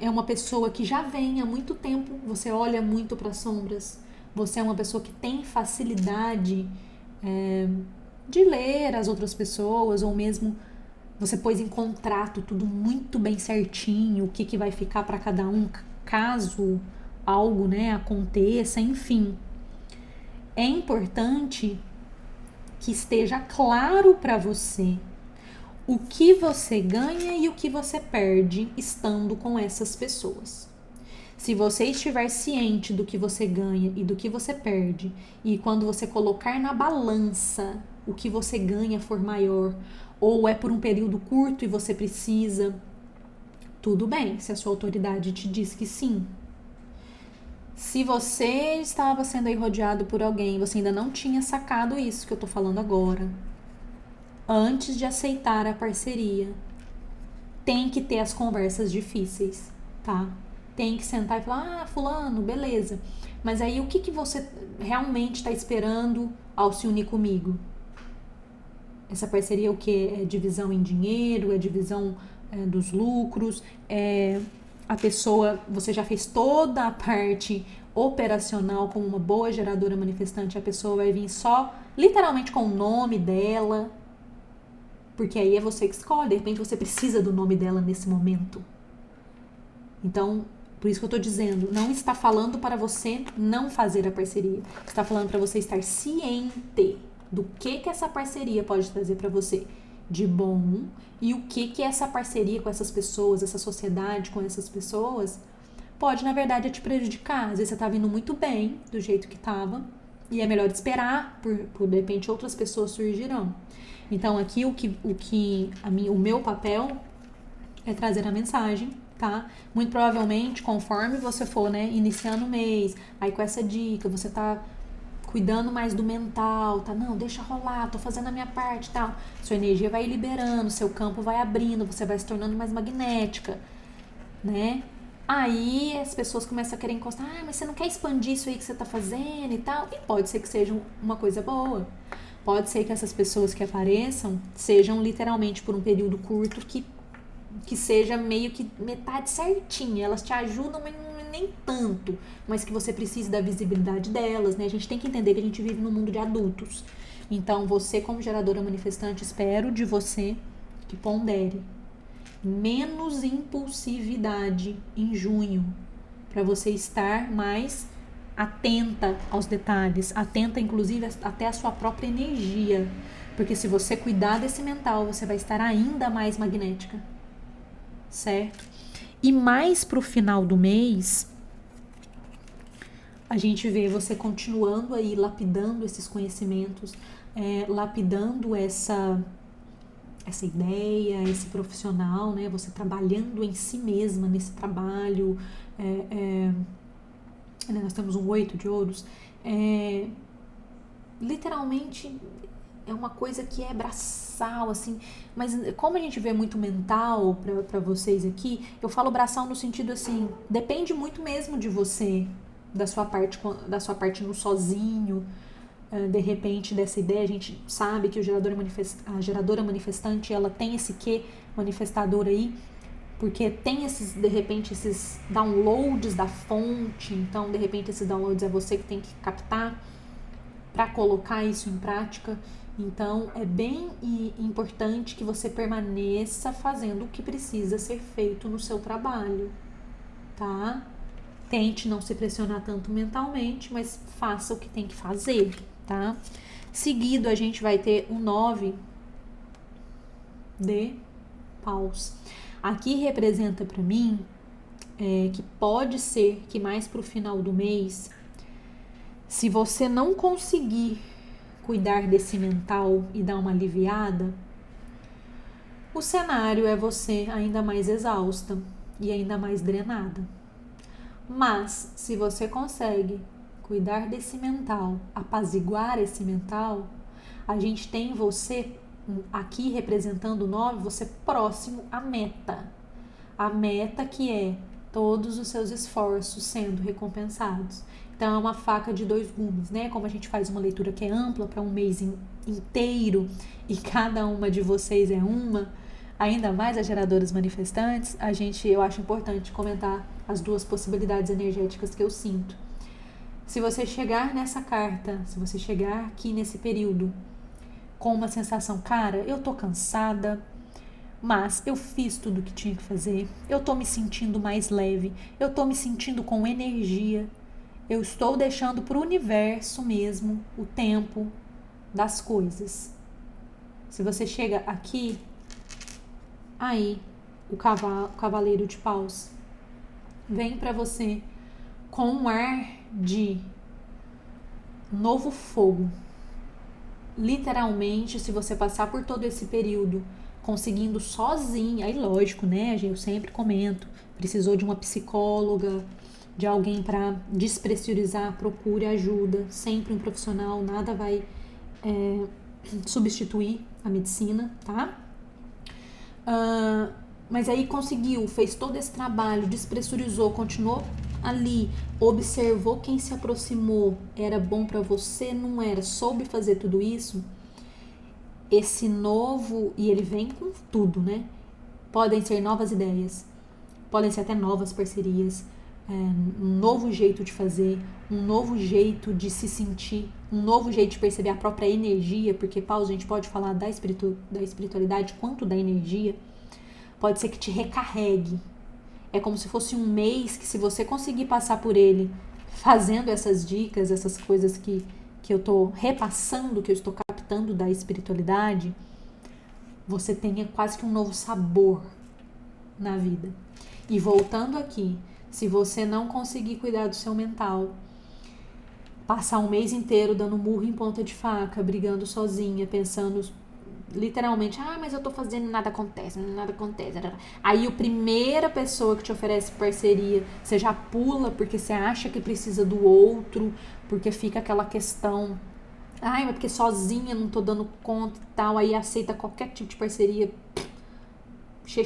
é uma pessoa que já vem há muito tempo, você olha muito para as sombras, você é uma pessoa que tem facilidade de ler as outras pessoas, ou mesmo você pôs em contrato tudo muito bem certinho, o que vai ficar para cada um, caso algo, né, aconteça, enfim. É importante que esteja claro para você o que você ganha e o que você perde estando com essas pessoas. Se você estiver ciente do que você ganha e do que você perde, e quando você colocar na balança o que você ganha for maior, ou é por um período curto e você precisa, tudo bem, se a sua autoridade te diz que sim. Se você estava sendo aí rodeado por alguém, você ainda não tinha sacado isso que eu tô falando agora, antes de aceitar a parceria, tem que ter as conversas difíceis, tá? Tem que sentar e falar, fulano, beleza. Mas aí o que você realmente está esperando ao se unir comigo? Essa parceria é o quê? É divisão em dinheiro, é divisão dos lucros, a pessoa, você já fez toda a parte operacional como uma boa geradora manifestante, a pessoa vai vir só, literalmente com o nome dela, porque aí é você que escolhe, de repente você precisa do nome dela nesse momento. Então, por isso que eu tô dizendo, não está falando para você não fazer a parceria, está falando para você estar ciente do que essa parceria pode trazer para você de bom e o que essa parceria com essas pessoas, essa sociedade com essas pessoas pode, na verdade, te prejudicar. Às vezes você tá vindo muito bem do jeito que tava e é melhor esperar, por de repente outras pessoas surgirão. Então aqui o meu papel é trazer a mensagem, tá? Muito provavelmente, conforme você for, né, iniciando o mês, aí com essa dica, você tá cuidando mais do mental, tá? Não, deixa rolar, tô fazendo a minha parte e tal. Sua energia vai liberando, seu campo vai abrindo, você vai se tornando mais magnética, né? Aí as pessoas começam a querer encostar, mas você não quer expandir isso aí que você tá fazendo e tal? E pode ser que seja uma coisa boa. Pode ser que essas pessoas que apareçam sejam literalmente por um período curto que seja meio que metade certinha. Elas te ajudam, mas nem tanto, mas que você precise da visibilidade delas, né? A gente tem que entender que a gente vive num mundo de adultos. Então, você como geradora manifestante, espero de você que pondere menos impulsividade em junho, para você estar mais atenta aos detalhes, atenta inclusive até a sua própria energia, porque se você cuidar desse mental, você vai estar ainda mais magnética, certo? E mais pro final do mês, a gente vê você continuando aí lapidando esses conhecimentos, lapidando essa ideia, esse profissional, né? Você trabalhando em si mesma nesse trabalho. Nós temos um 8 de ouros. Literalmente é uma coisa que é braçal, assim, mas como a gente vê muito mental para vocês aqui, eu falo braçal no sentido assim, depende muito mesmo de você, da sua parte no sozinho, de repente dessa ideia. A gente sabe que a geradora manifestante, ela tem esse quê manifestador aí, porque tem de repente esses downloads da fonte, então de repente esses downloads é você que tem que captar para colocar isso em prática. Então é bem importante que você permaneça fazendo o que precisa ser feito no seu trabalho, tá? Tente não se pressionar tanto mentalmente, mas faça o que tem que fazer, tá? Seguido, a gente vai ter o 9 de paus. Aqui representa para mim que pode ser que mais pro final do mês, se você não conseguir cuidar desse mental e dar uma aliviada, o cenário é você ainda mais exausta e ainda mais drenada. Mas, se você consegue cuidar desse mental, apaziguar esse mental, a gente tem você aqui representando o 9, você próximo à meta. A meta que é todos os seus esforços sendo recompensados. Então é uma faca de dois gumes, né? Como a gente faz uma leitura que é ampla para um mês inteiro e cada uma de vocês é uma, ainda mais as geradoras manifestantes, eu acho importante comentar as duas possibilidades energéticas que eu sinto. Se você chegar nessa carta, se você chegar aqui nesse período com uma sensação, cara, eu tô cansada, mas eu fiz tudo o que tinha que fazer, eu tô me sentindo mais leve, eu tô me sentindo com energia, eu estou deixando pro universo mesmo o tempo das coisas. Se você chega aqui, aí o cavaleiro de paus vem para você com um ar de novo fogo. Literalmente, se você passar por todo esse período conseguindo sozinha, aí lógico, né, eu sempre comento, precisou de uma psicóloga, de alguém para despressurizar, procure ajuda, sempre um profissional, nada vai substituir a medicina, tá? Mas aí conseguiu, fez todo esse trabalho, despressurizou, continuou ali, observou quem se aproximou, era bom para você, não era, soube fazer tudo isso. Esse novo, e ele vem com tudo, né? Podem ser novas ideias, podem ser até novas parcerias, um novo jeito de fazer, um novo jeito de se sentir, um novo jeito de perceber a própria energia, porque, Paulo, a gente pode falar da espiritualidade quanto da energia, pode ser que te recarregue. É como se fosse um mês que, se você conseguir passar por ele fazendo essas dicas, essas coisas que eu tô repassando, que eu estou captando da espiritualidade, você tenha quase que um novo sabor na vida. E voltando aqui, se você não conseguir cuidar do seu mental, passar um mês inteiro dando murro em ponta de faca, brigando sozinha, pensando literalmente, mas eu tô fazendo, nada acontece. Aí a primeira pessoa que te oferece parceria, você já pula porque você acha que precisa do outro, porque fica aquela questão, mas porque sozinha não tô dando conta e tal, aí aceita qualquer tipo de parceria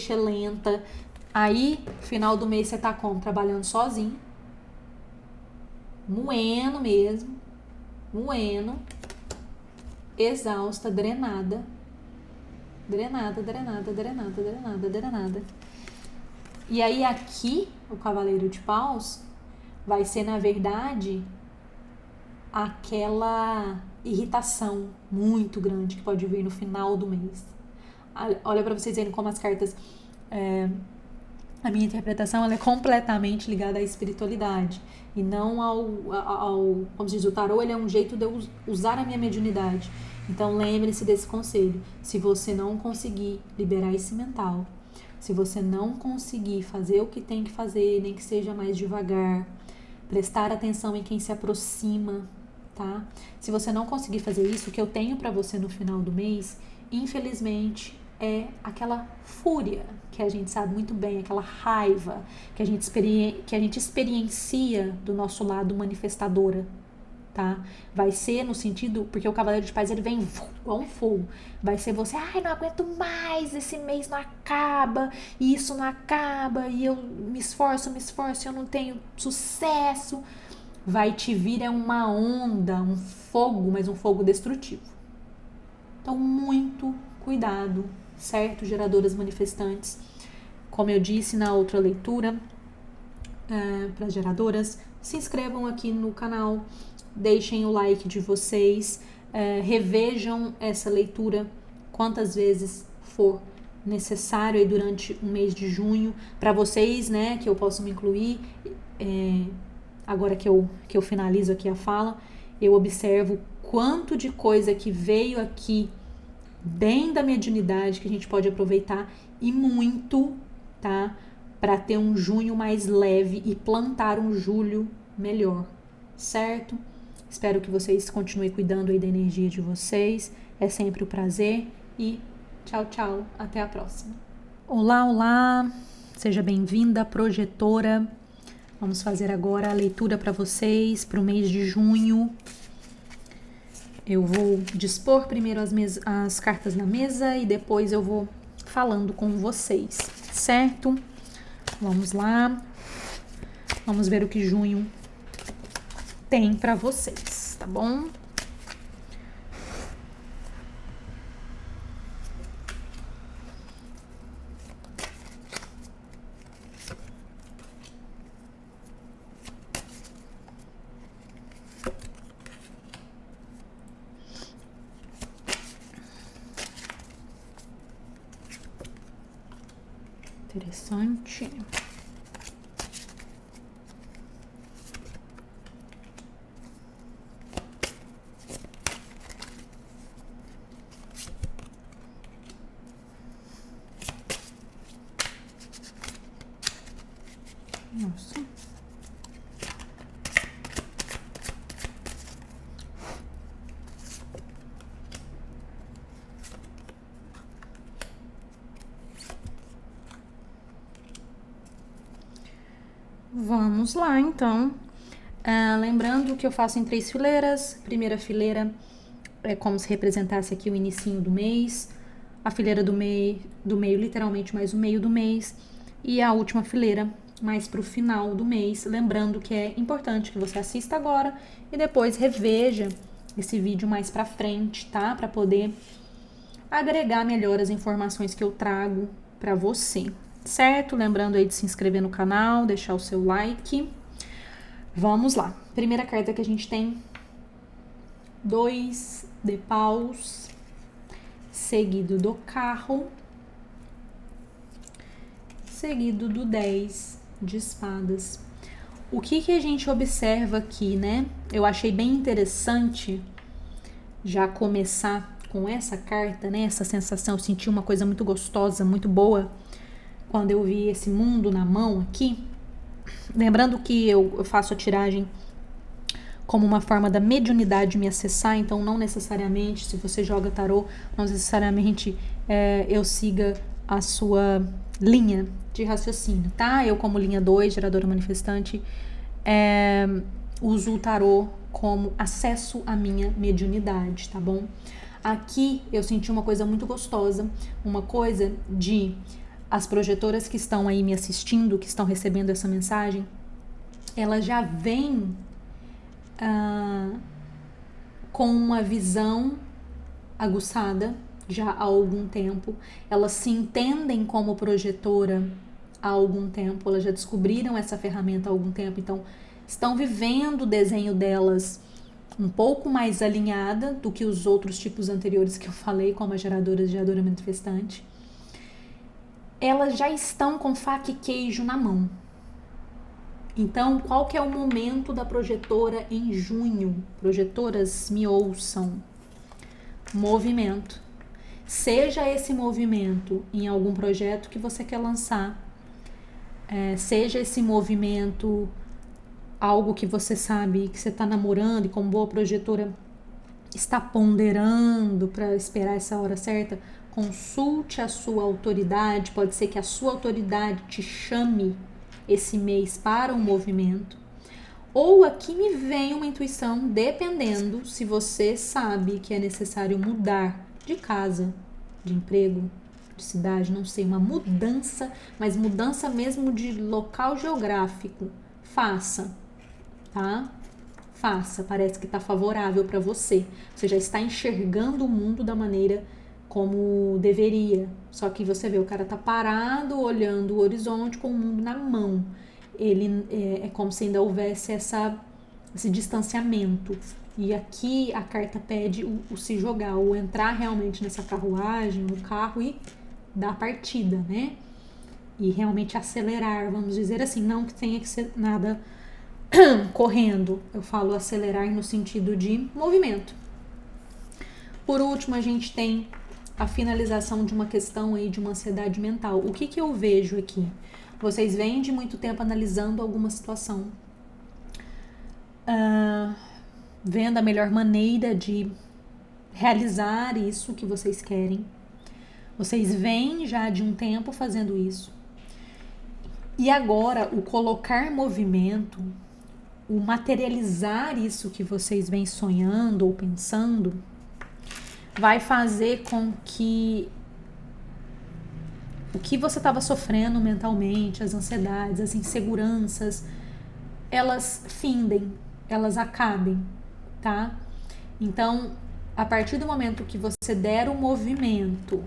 lenta. Aí, final do mês, você tá como? Trabalhando sozinho, moendo mesmo, exausta, drenada. E aí aqui, o cavaleiro de paus vai ser, na verdade, aquela irritação muito grande que pode vir no final do mês. Olha para vocês verem como as cartas... a minha interpretação, ela é completamente ligada à espiritualidade e não ao como se diz, o tarô, ele é um jeito de eu usar a minha mediunidade. Então lembre-se desse conselho. Se você não conseguir liberar esse mental, se você não conseguir fazer o que tem que fazer, nem que seja mais devagar, prestar atenção em quem se aproxima, tá? Se você não conseguir fazer isso, o que eu tenho para você no final do mês, infelizmente, é aquela fúria que a gente sabe muito bem, aquela raiva que a gente experiencia do nosso lado manifestadora, tá? Vai ser no sentido, porque o Cavaleiro de Paz, ele vem igual um fogo, vai ser você, não aguento mais, esse mês não acaba, e isso não acaba, e eu me esforço, eu não tenho sucesso. Vai te vir uma onda, um fogo, mas um fogo destrutivo. Então, muito cuidado, certo, geradoras manifestantes? Como eu disse na outra leitura, para as geradoras, se inscrevam aqui no canal, deixem o like de vocês, revejam essa leitura quantas vezes for necessário aí durante o mês de junho, para vocês, né, que eu posso me incluir, agora que eu finalizo aqui a fala, eu observo quanto de coisa que veio aqui bem da mediunidade que a gente pode aproveitar e muito, tá? Para ter um junho mais leve e plantar um julho melhor, certo? Espero que vocês continuem cuidando aí da energia de vocês. É sempre um prazer e tchau, tchau. Até a próxima. Olá. Seja bem-vinda, projetora. Vamos fazer agora a leitura para vocês para o mês de junho. Eu vou dispor primeiro as cartas na mesa e depois eu vou falando com vocês, certo? Vamos lá. Vamos ver o que junho tem para vocês, tá bom? Interessante. Nossa. Vamos lá, então. Lembrando que eu faço em 3 fileiras. Primeira fileira é como se representasse aqui o inicinho do mês. A fileira do meio, literalmente mais o meio do mês. E a última fileira mais pro final do mês. Lembrando que é importante que você assista agora e depois reveja esse vídeo mais pra frente, tá? Pra poder agregar melhor as informações que eu trago pra você, certo? Lembrando aí de se inscrever no canal, deixar o seu like. Vamos lá. Primeira carta que a gente tem: 2 de paus, seguido do carro, seguido do 10 de espadas. O que a gente observa aqui, né? Eu achei bem interessante já começar com essa carta, né? Essa sensação, eu senti uma coisa muito gostosa, muito boa quando eu vi esse mundo na mão aqui. Lembrando que eu faço a tiragem como uma forma da mediunidade me acessar, então não necessariamente, se você joga tarô, não necessariamente eu siga a sua linha de raciocínio, tá? Eu, como linha 2, geradora manifestante, uso o tarô como acesso à minha mediunidade, tá bom? Aqui eu senti uma coisa muito gostosa, uma coisa de as projetoras que estão aí me assistindo, que estão recebendo essa mensagem, elas já vêm com uma visão aguçada já há algum tempo. Elas se entendem como projetora há algum tempo, elas já descobriram essa ferramenta há algum tempo, então estão vivendo o desenho delas um pouco mais alinhada do que os outros tipos anteriores que eu falei, como a geradora manifestante. Elas já estão com faca e queijo na mão. Então, qual que é o momento da projetora em junho? Projetoras, me ouçam. Movimento. Seja esse movimento em algum projeto que você quer lançar, seja esse movimento algo que você sabe que você está namorando e como boa projetora está ponderando para esperar essa hora certa, consulte a sua autoridade. Pode ser que a sua autoridade te chame esse mês para um movimento. Ou aqui me vem uma intuição, dependendo se você sabe que é necessário mudar de casa, de emprego, de cidade, não sei, uma mudança, mas mudança mesmo de local geográfico. Faça, tá? Faça, parece que tá favorável para você. Você já está enxergando o mundo da maneira como deveria. Só que você vê, o cara tá parado, olhando o horizonte com o mundo na mão. Ele é como se ainda houvesse esse distanciamento. E aqui a carta pede o se jogar, ou entrar realmente nessa carruagem, no carro e dar a partida, né? E realmente acelerar, vamos dizer assim, não que tenha que ser nada correndo. Eu falo acelerar no sentido de movimento. Por último, a gente tem a finalização de uma questão aí de uma ansiedade mental. O que eu vejo aqui? Vocês vêm de muito tempo analisando alguma situação, vendo a melhor maneira de realizar isso que vocês querem. Vocês vêm já de um tempo fazendo isso. E agora, o colocar movimento, o materializar isso que vocês vêm sonhando ou pensando, vai fazer com que o que você estava sofrendo mentalmente, as ansiedades, as inseguranças, elas findem. elas acabem, tá? Então, a partir do momento que você der o movimento,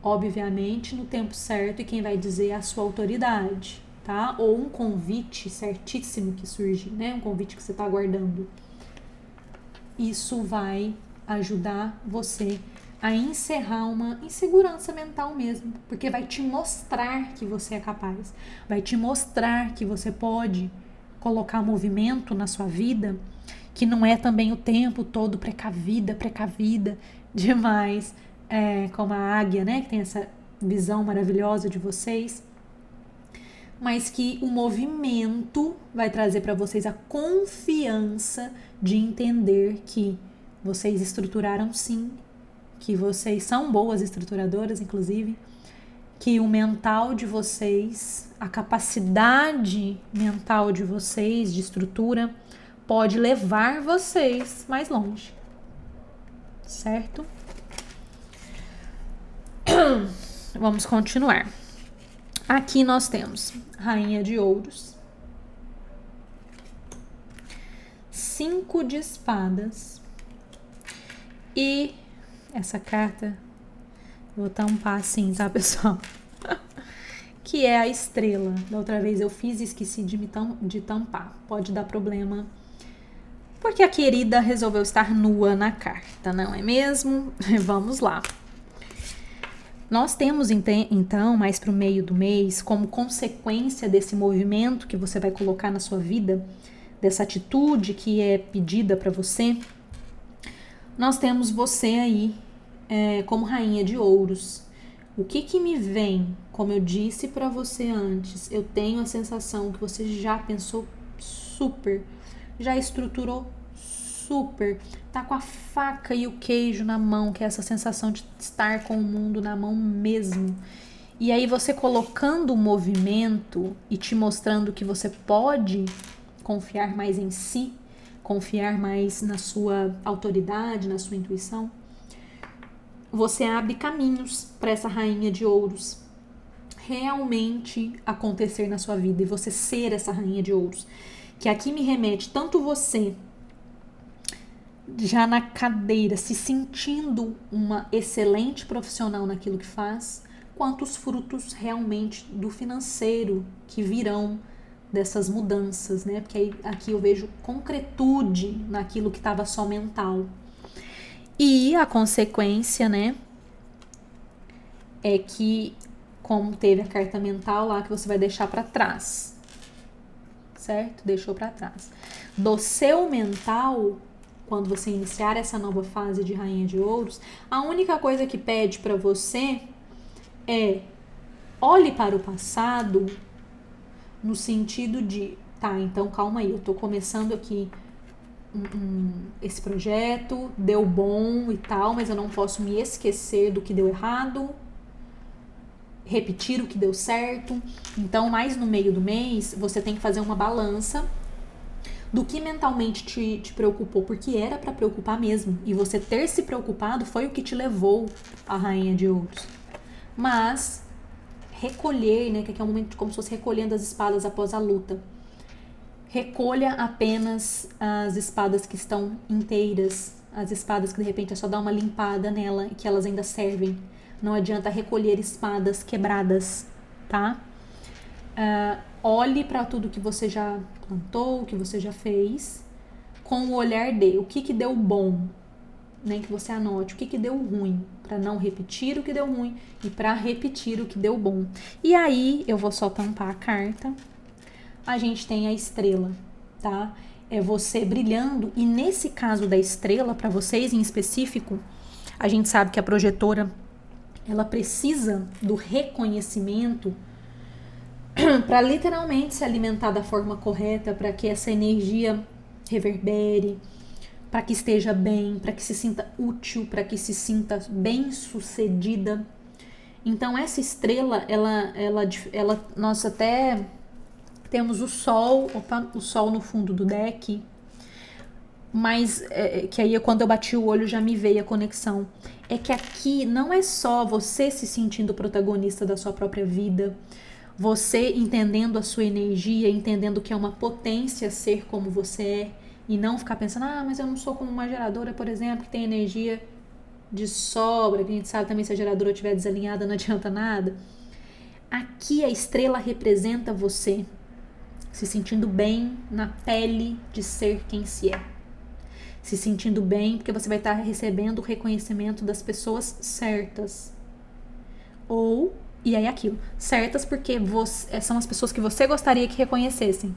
obviamente no tempo certo, e quem vai dizer é a sua autoridade, tá? Ou um convite certíssimo que surge, né? Um convite que você está aguardando. Isso vai ajudar você a encerrar uma insegurança mental mesmo, porque vai te mostrar que você é capaz, vai te mostrar que você pode colocar movimento na sua vida, que não é também o tempo todo precavida demais, como a águia, né, que tem essa visão maravilhosa de vocês, mas que o movimento vai trazer para vocês a confiança de entender que vocês estruturaram sim, que vocês são boas estruturadoras, inclusive, que o mental de vocês, a capacidade mental de vocês, de estrutura, pode levar vocês mais longe, certo? Vamos continuar. Aqui nós temos Rainha de Ouros, 5 de Espadas e essa carta, vou tampar assim, tá, pessoal? Que é a Estrela. Da outra vez eu fiz e esqueci de tampar. Pode dar problema, porque a querida resolveu estar nua na carta, não é mesmo? Vamos lá. Nós temos, então, mais para o meio do mês, como consequência desse movimento que você vai colocar na sua vida, dessa atitude que é pedida para você, nós temos você aí como Rainha de Ouros. O que me vem, como eu disse para você antes, eu tenho a sensação que você já pensou super, já estruturou super, tá com a faca e o queijo na mão, que é essa sensação de estar com o mundo na mão mesmo. E aí você colocando o movimento e te mostrando que você pode confiar mais em si, confiar mais na sua autoridade, na sua intuição, você abre caminhos para essa Rainha de Ouros realmente acontecer na sua vida e você ser essa Rainha de Ouros. Que aqui me remete tanto você já na cadeira, se sentindo uma excelente profissional naquilo que faz, quanto os frutos realmente do financeiro que virão dessas mudanças, né? Porque aí, aqui eu vejo concretude naquilo que estava só mental. E a consequência, né, é que, como teve a carta mental lá, que você vai deixar para trás, certo? Deixou para trás. Do seu mental, quando você iniciar essa nova fase de Rainha de Ouros, a única coisa que pede para você é olhe para o passado no sentido de, tá, então calma aí, eu tô começando aqui esse projeto, deu bom e tal, mas eu não posso me esquecer do que deu errado, repetir o que deu certo. Então, mais no meio do mês, você tem que fazer uma balança do que mentalmente te preocupou, porque era para preocupar mesmo. E você ter se preocupado foi o que te levou à Rainha de Ouros. Mas recolher, né, que aqui é um momento como se fosse recolhendo as espadas após a luta. Recolha apenas as espadas que estão inteiras, as espadas que de repente é só dar uma limpada nela e que elas ainda servem. Não adianta recolher espadas quebradas, tá? Olhe para tudo que você já plantou, o que você já fez, com o olhar de o que deu bom, nem que você anote o que deu ruim, para não repetir o que deu ruim e para repetir o que deu bom. E aí eu vou só tampar a carta. A gente tem a estrela, tá? É você brilhando, e nesse caso da estrela, para vocês em específico, a gente sabe que a projetora, ela precisa do reconhecimento para literalmente se alimentar da forma correta, para que essa energia reverbere, para que esteja bem, para que se sinta útil, para que se sinta bem sucedida. Então essa estrela, nós até temos o sol no fundo do deck, mas que aí quando eu bati o olho já me veio a conexão. É que aqui não é só você se sentindo protagonista da sua própria vida, Você entendendo a sua energia, entendendo que é uma potência ser como você é, e não ficar pensando, mas eu não sou como uma geradora, por exemplo, que tem energia de sobra, que a gente sabe também se a geradora estiver desalinhada não adianta nada. Aqui a estrela representa você se sentindo bem na pele de ser quem se é. Se sentindo bem porque você vai estar recebendo o reconhecimento das pessoas certas. E aí aquilo, certas porque são as pessoas que você gostaria que reconhecessem.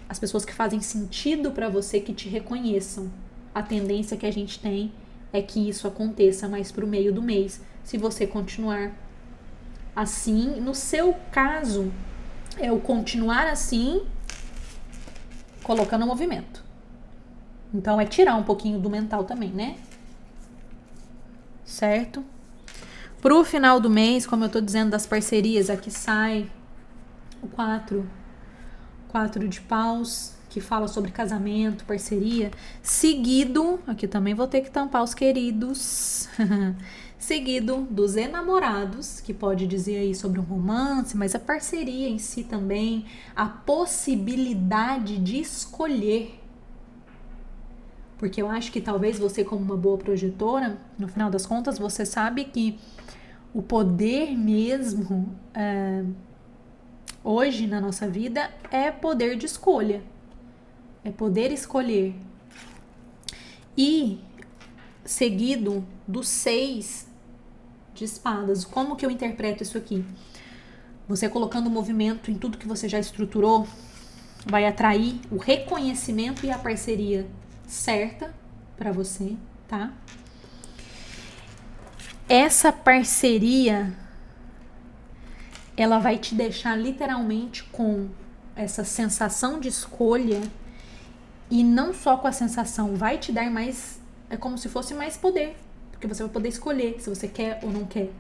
As pessoas que fazem sentido para você que te reconheçam. A tendência que a gente tem é que isso aconteça mais pro meio do mês, se você continuar assim. No seu caso, é o continuar assim, colocando movimento. Então, é tirar um pouquinho do mental também, né? Certo? Pro final do mês, como eu tô dizendo das parcerias, aqui sai o 4 de paus, que fala sobre casamento, parceria, seguido, aqui também vou ter que tampar os queridos, seguido dos enamorados, que pode dizer aí sobre um romance, mas a parceria em si também, a possibilidade de escolher. Porque eu acho que talvez você, como uma boa projetora, no final das contas, você sabe que o poder mesmo hoje na nossa vida é poder de escolha. É poder escolher. E seguido dos 6 de espadas. Como que eu interpreto isso aqui? Você colocando movimento em tudo que você já estruturou vai atrair o reconhecimento e a parceria certa para você, tá? Essa parceria ela vai te deixar literalmente com essa sensação de escolha, e não só com a sensação, vai te dar mais, é como se fosse mais poder, porque você vai poder escolher se você quer ou não quer.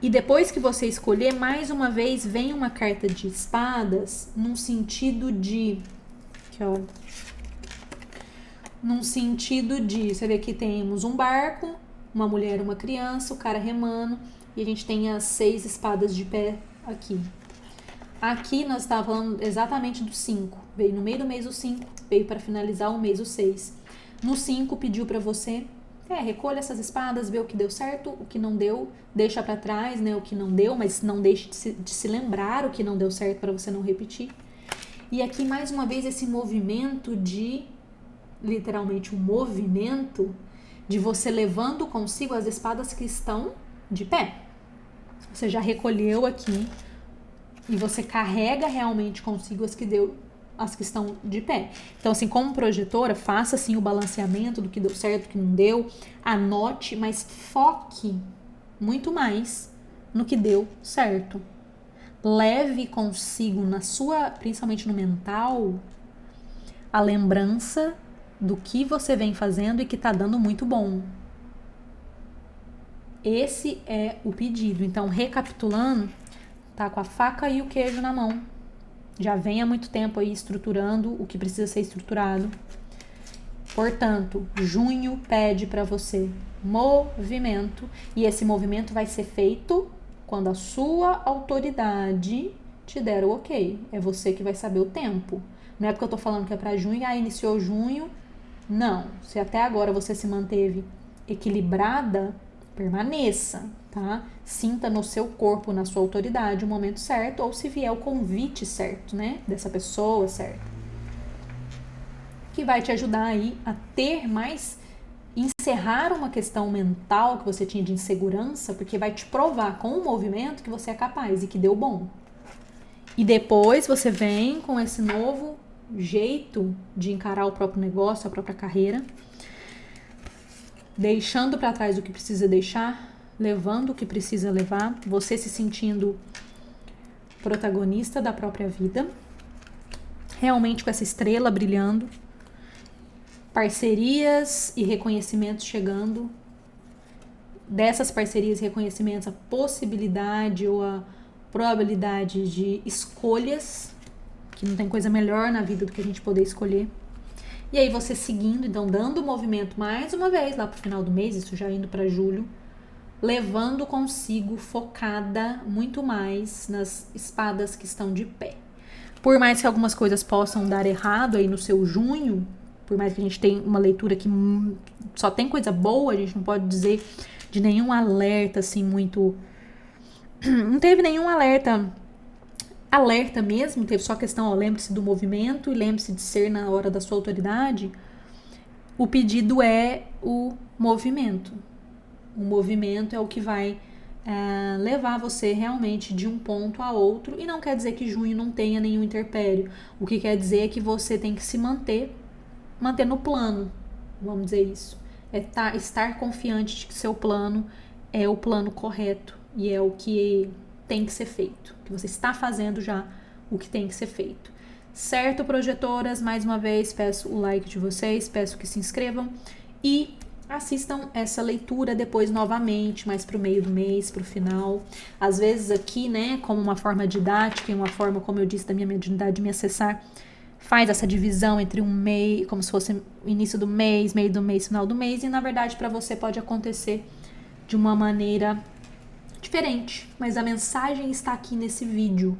E depois que você escolher, mais uma vez vem uma carta de espadas num sentido de, aqui ó, num sentido de, você vê que temos um barco, uma mulher, uma criança, o cara remando, e a gente tem as 6 espadas de pé aqui. Aqui nós estávamos falando exatamente do 5. Veio no meio do mês o 5, veio para finalizar o mês o 6. No 5 pediu para você, recolha essas espadas, vê o que deu certo, o que não deu, deixa para trás, né, o que não deu, mas não deixe de se lembrar o que não deu certo para você não repetir. E aqui mais uma vez esse movimento de, literalmente um movimento de você levando consigo as espadas que estão de pé. Você já recolheu aqui e você carrega realmente consigo as que estão de pé. Então, assim, como projetora, faça assim o balanceamento do que deu certo, do que não deu, anote, mas foque muito mais no que deu certo. Leve consigo na sua, principalmente no mental, a lembrança do que você vem fazendo e que tá dando muito bom. Esse é o pedido. Então, recapitulando, tá com a faca e o queijo na mão. Já vem há muito tempo aí estruturando o que precisa ser estruturado. Portanto, junho pede para você movimento, e esse movimento vai ser feito quando a sua autoridade te der o ok. É você que vai saber o tempo. Não é porque eu tô falando que é para junho, iniciou junho. Não. Se até agora você se manteve equilibrada, permaneça, tá? Sinta no seu corpo, na sua autoridade, o momento certo, ou se vier o convite certo, né? Dessa pessoa certa. Que vai te ajudar aí a ter mais, encerrar uma questão mental que você tinha de insegurança, porque vai te provar com o movimento que você é capaz e que deu bom. E depois você vem com esse novo jeito de encarar o próprio negócio, a própria carreira, deixando para trás o que precisa deixar, levando o que precisa levar, você se sentindo protagonista da própria vida, realmente com essa estrela brilhando, parcerias e reconhecimentos chegando, dessas parcerias e reconhecimentos, a possibilidade ou a probabilidade de escolhas, que não tem coisa melhor na vida do que a gente poder escolher. E aí você seguindo, então dando o movimento mais uma vez lá pro final do mês, isso já indo para julho, levando consigo focada muito mais nas espadas que estão de pé. Por mais que algumas coisas possam dar errado aí no seu junho, por mais que a gente tenha uma leitura que só tem coisa boa, a gente não pode dizer de nenhum alerta assim muito... Não teve nenhum alerta mesmo, teve só a questão, lembre-se do movimento e lembre-se de ser na hora da sua autoridade. O pedido é o movimento. O movimento é o que vai levar você realmente de um ponto a outro, e não quer dizer que junho não tenha nenhum interpério. O que quer dizer é que você tem que se manter no plano, vamos dizer isso. É estar confiante de que seu plano é o plano correto e é o que tem que ser feito, que você está fazendo já o que tem que ser feito. Certo, projetoras? Mais uma vez, peço o like de vocês, peço que se inscrevam e assistam essa leitura depois novamente, mais pro meio do mês, pro final. Às vezes aqui, né, como uma forma didática e uma forma, como eu disse, da minha mediunidade de me acessar, faz essa divisão entre um mês, como se fosse início do mês, meio do mês, final do mês, e na verdade para você pode acontecer de uma maneira diferente, mas a mensagem está aqui nesse vídeo.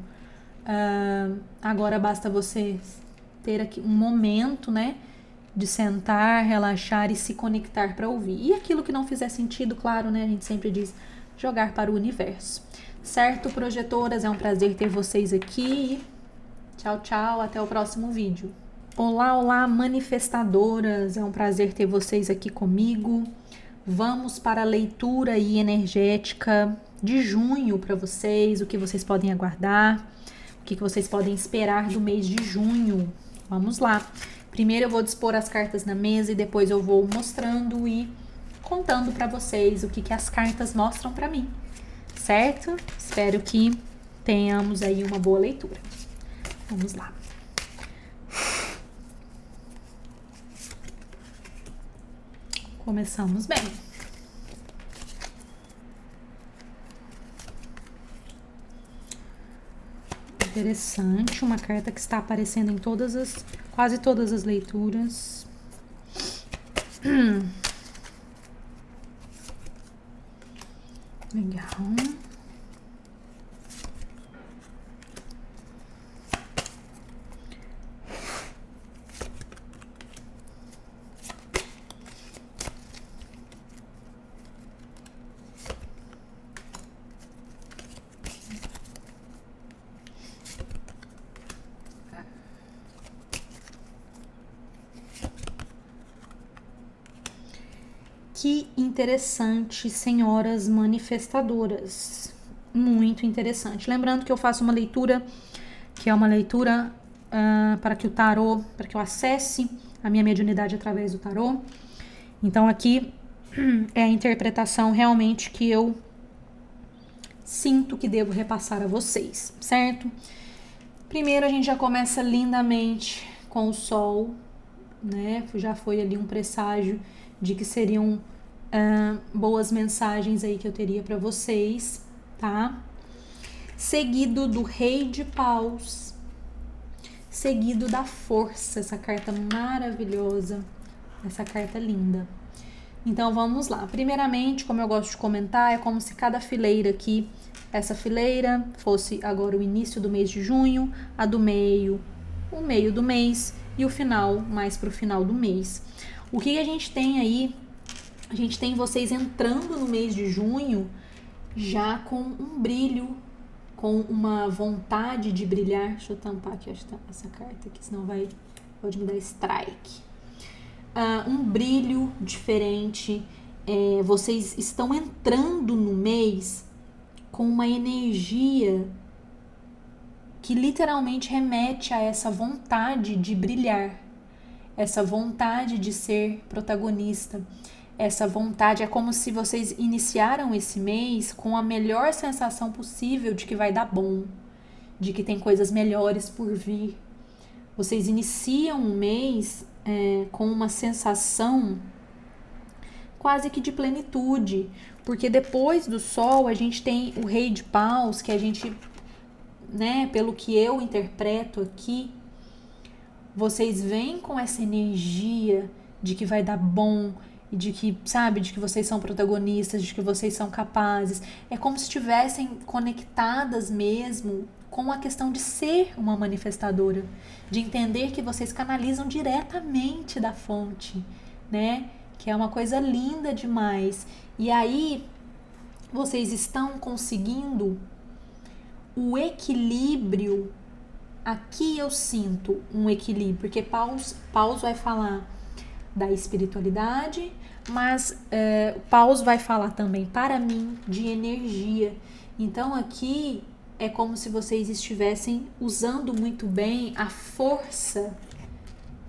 Agora basta você ter aqui um momento, né, de sentar, relaxar e se conectar para ouvir. E aquilo que não fizer sentido, claro, né, a gente sempre diz, jogar para o universo. Certo, projetoras? É um prazer ter vocês aqui. Tchau, tchau, até o próximo vídeo. Olá, olá, manifestadoras, é um prazer ter vocês aqui comigo. Vamos para a leitura aí energética de junho para vocês, o que vocês podem aguardar, o que vocês podem esperar do mês de junho. Vamos lá. Primeiro eu vou dispor as cartas na mesa e depois eu vou mostrando e contando para vocês o que as cartas mostram para mim, certo? Espero que tenhamos aí uma boa leitura. Vamos lá. Começamos bem. Interessante, uma carta que está aparecendo em quase todas as leituras. Legal. Que interessante, senhoras manifestadoras. Muito interessante. Lembrando que eu faço uma leitura, que é uma leitura para que eu acesse a minha mediunidade através do tarô. Então aqui é a interpretação realmente que eu sinto que devo repassar a vocês, certo? Primeiro a gente já começa lindamente com o sol, né? Já foi ali um presságio de que seriam boas mensagens aí que eu teria para vocês, tá? Seguido do Rei de Paus, seguido da Força, essa carta maravilhosa, essa carta linda. Então vamos lá. Primeiramente, como eu gosto de comentar, é como se cada fileira aqui, essa fileira fosse agora o início do mês de junho, a do meio, o meio do mês e o final, mais pro final do mês. O que a gente tem aí? A gente tem vocês entrando no mês de junho já com um brilho, com uma vontade de brilhar. Deixa eu tampar aqui essa carta aqui, senão pode me dar strike. Um brilho diferente. Vocês estão entrando no mês com uma energia que literalmente remete a essa vontade de brilhar, essa vontade de ser protagonista. Essa vontade é como se vocês iniciaram esse mês com a melhor sensação possível de que vai dar bom, de que tem coisas melhores por vir. Vocês iniciam um mês com uma sensação quase que de plenitude, porque depois do sol a gente tem o Rei de Paus, que a gente, né, pelo que eu interpreto aqui, vocês vêm com essa energia de que vai dar bom e de que, sabe, de que vocês são protagonistas, de que vocês são capazes. É como se estivessem conectadas mesmo com a questão de ser uma manifestadora, de entender que vocês canalizam diretamente da fonte, né? Que é uma coisa linda demais. E aí vocês estão conseguindo o equilíbrio. Aqui eu sinto um equilíbrio, porque Paus vai falar da espiritualidade, mas Paus vai falar também, para mim, de energia. Então aqui é como se vocês estivessem usando muito bem a força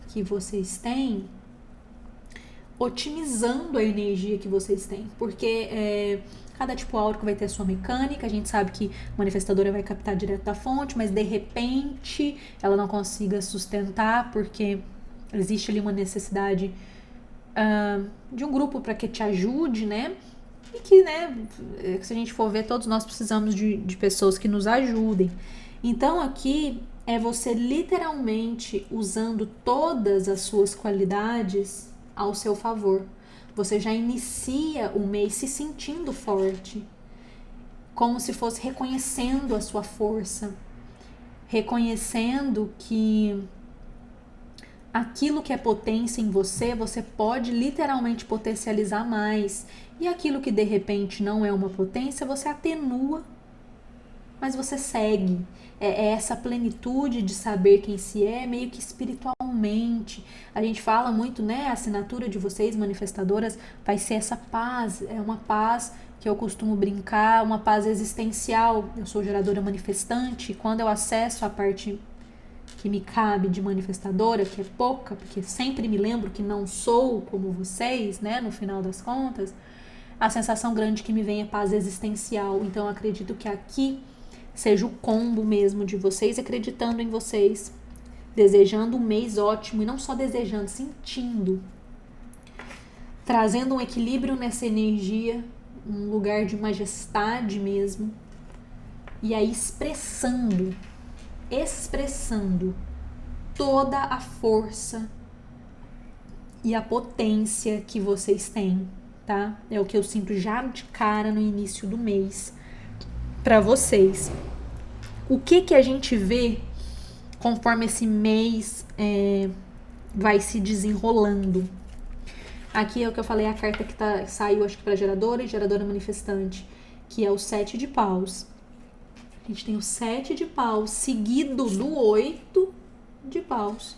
que vocês têm, otimizando a energia que vocês têm, porque cada tipo áurico vai ter a sua mecânica. A gente sabe que a manifestadora vai captar direto da fonte, mas de repente ela não consiga sustentar porque existe ali uma necessidade de um grupo para que te ajude, né? E que, né, se a gente for ver, todos nós precisamos de pessoas que nos ajudem. Então aqui é você literalmente usando todas as suas qualidades ao seu favor. Você já inicia o mês se sentindo forte, como se fosse reconhecendo a sua força, reconhecendo que aquilo que é potência em você, você pode literalmente potencializar mais. E aquilo que de repente não é uma potência, você atenua, mas você segue. É essa plenitude de saber quem se é, meio que espiritualmente. A gente fala muito, né? A assinatura de vocês, manifestadoras, vai ser essa paz. É uma paz que eu costumo brincar, uma paz existencial. Eu sou geradora manifestante, e quando eu acesso a parte que me cabe de manifestadora, que é pouca, porque sempre me lembro que não sou como vocês, né? No final das contas, a sensação grande que me vem é paz existencial. Então eu acredito que aqui seja o combo mesmo de vocês, acreditando em vocês, desejando um mês ótimo, e não só desejando, sentindo, trazendo um equilíbrio nessa energia, um lugar de majestade mesmo, e aí expressando toda a força e a potência que vocês têm, tá? É o que eu sinto já de cara no início do mês para vocês. O que a gente vê conforme esse mês vai se desenrolando? Aqui é o que eu falei, a carta que saiu, acho que para geradora e geradora manifestante, que é o 7 de paus. A gente tem o 7 de paus seguido do 8 de paus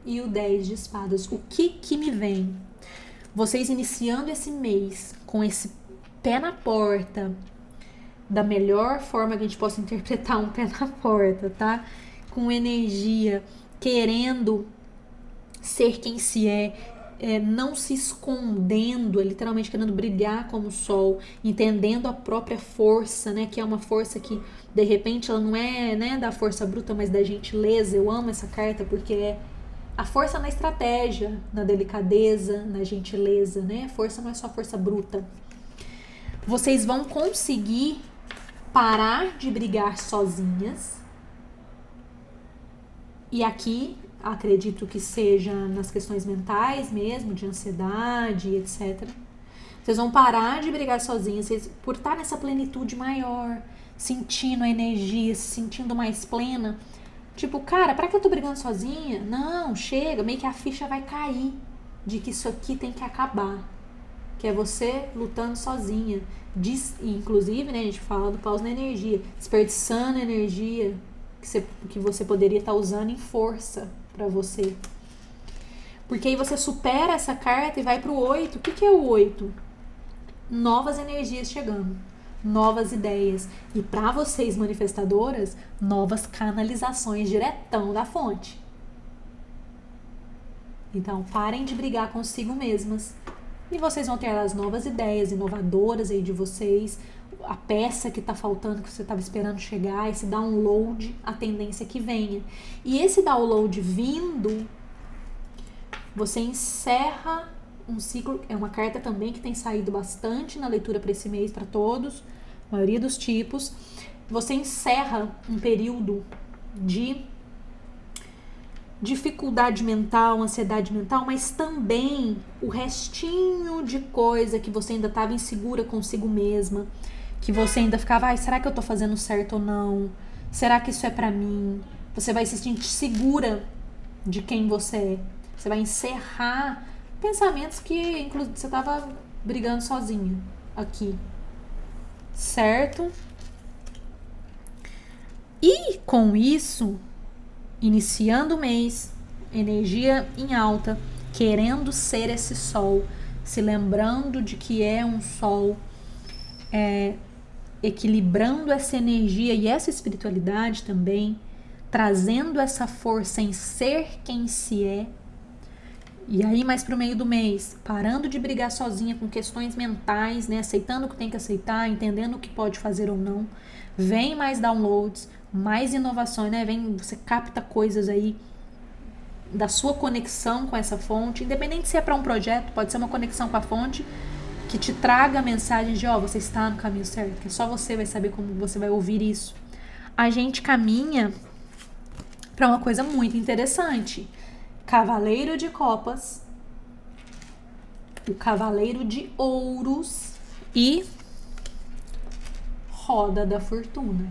e o 10 de espadas. O que me vem? Vocês iniciando esse mês com esse pé na porta, da melhor forma que a gente possa interpretar um pé na porta, tá? Com energia, querendo ser quem se é, não se escondendo, literalmente querendo brilhar como o sol, entendendo a própria força, né? Que é uma força que, de repente, ela não é, né, da força bruta, mas da gentileza. Eu amo essa carta porque é a força na estratégia, na delicadeza, na gentileza, né? A força não é só força bruta. Vocês vão conseguir parar de brigar sozinhas. E aqui, acredito que seja nas questões mentais mesmo, de ansiedade, etc. Vocês vão parar de brigar sozinhas, vocês, por estar nessa plenitude maior, sentindo a energia, se sentindo mais plena. Tipo, cara, pra que eu tô brigando sozinha? Não, chega, meio que a ficha vai cair de que isso aqui tem que acabar. Que é você lutando sozinha. Inclusive, né, a gente fala do paus na energia, desperdiçando energia que você poderia estar usando em força pra você. Porque aí você supera essa carta e vai pro 8. O que é o 8? Novas energias chegando, novas ideias. E pra vocês, manifestadoras, novas canalizações diretão da fonte. Então, parem de brigar consigo mesmas. E vocês vão ter as novas ideias inovadoras aí de vocês, a peça que tá faltando, que você tava esperando chegar, esse download, a tendência que venha. E esse download vindo, você encerra um ciclo. É uma carta também que tem saído bastante na leitura para esse mês, para todos, a maioria dos tipos. Você encerra um período de dificuldade mental, ansiedade mental, mas também o restinho de coisa que você ainda estava insegura consigo mesma, que você ainda ficava, ai, será que eu tô fazendo certo ou não? Será que isso é pra mim? Você vai se sentir segura de quem você é. Você vai encerrar pensamentos que, inclusive, você tava brigando sozinha aqui. Certo? E com isso, iniciando o mês, energia em alta, querendo ser esse sol, se lembrando de que é um sol, equilibrando essa energia e essa espiritualidade também, trazendo essa força em ser quem se é. E aí, mais pro meio do mês, parando de brigar sozinha com questões mentais, né? Aceitando o que tem que aceitar, entendendo o que pode fazer ou não. Vem mais downloads, mais inovações, né? Você capta coisas aí da sua conexão com essa fonte, independente se é para um projeto, pode ser uma conexão com a fonte que te traga mensagens de, você está no caminho certo, que só você vai saber como você vai ouvir isso. A gente caminha para uma coisa muito interessante. Cavaleiro de Copas, o Cavaleiro de Ouros e Roda da Fortuna.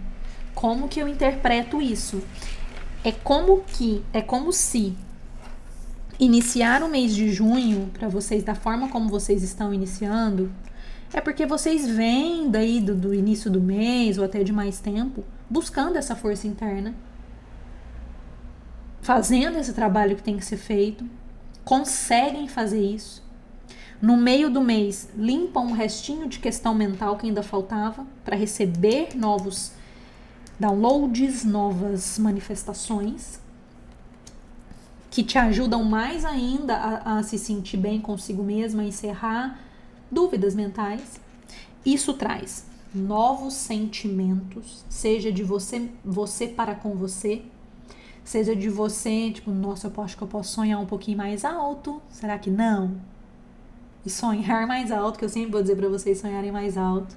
Como que eu interpreto isso? É como se iniciar o mês de junho para vocês da forma como vocês estão iniciando, é porque vocês vêm daí do início do mês ou até de mais tempo buscando essa força interna, fazendo esse trabalho que tem que ser feito, conseguem fazer isso. No meio do mês, limpam um restinho de questão mental que ainda faltava para receber novos downloads, novas manifestações que te ajudam mais ainda a se sentir bem consigo mesma, a encerrar dúvidas mentais. Isso traz novos sentimentos, seja de você para com você, seja de você, tipo, nossa, eu acho que eu posso sonhar um pouquinho mais alto, será que não? E sonhar mais alto, que eu sempre vou dizer para vocês sonharem mais alto.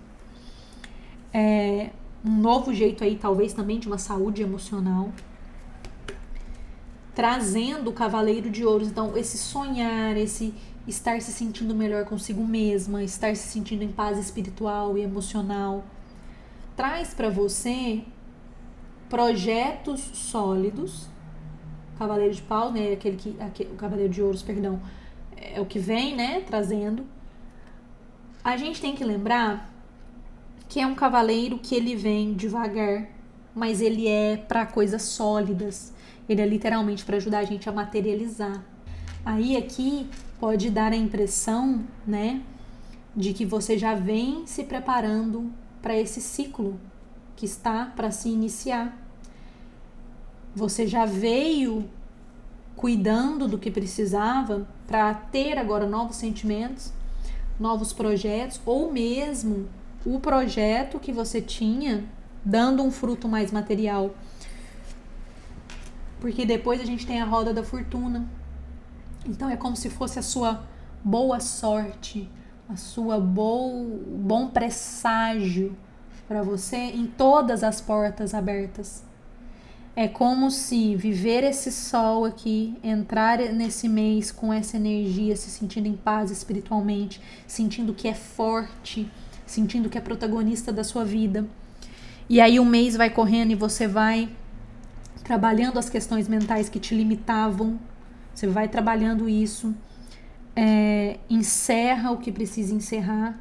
Um novo jeito aí, talvez também de uma saúde emocional, trazendo o Cavaleiro de Ouros. Então, esse sonhar, esse estar se sentindo melhor consigo mesma, estar se sentindo em paz espiritual e emocional, traz para você projetos sólidos. Cavaleiro de Paus, né, o Cavaleiro de Ouros, perdão, é o que vem, né, trazendo. A gente tem que lembrar que é um cavaleiro que ele vem devagar, mas ele é para coisas sólidas. Ele é literalmente para ajudar a gente a materializar. Aí aqui pode dar a impressão, né, de que você já vem se preparando para esse ciclo que está para se iniciar. Você já veio cuidando do que precisava para ter agora novos sentimentos, novos projetos, ou mesmo o projeto que você tinha dando um fruto mais material. Porque depois a gente tem a roda da fortuna. Então é como se fosse a sua boa sorte, a sua bom presságio para você em todas as portas abertas. É como se viver esse sol aqui, entrar nesse mês com essa energia, se sentindo em paz espiritualmente, sentindo que é forte, sentindo que é protagonista da sua vida. E aí o mês vai correndo e você vai trabalhando as questões mentais que te limitavam, você vai trabalhando isso, encerra o que precisa encerrar,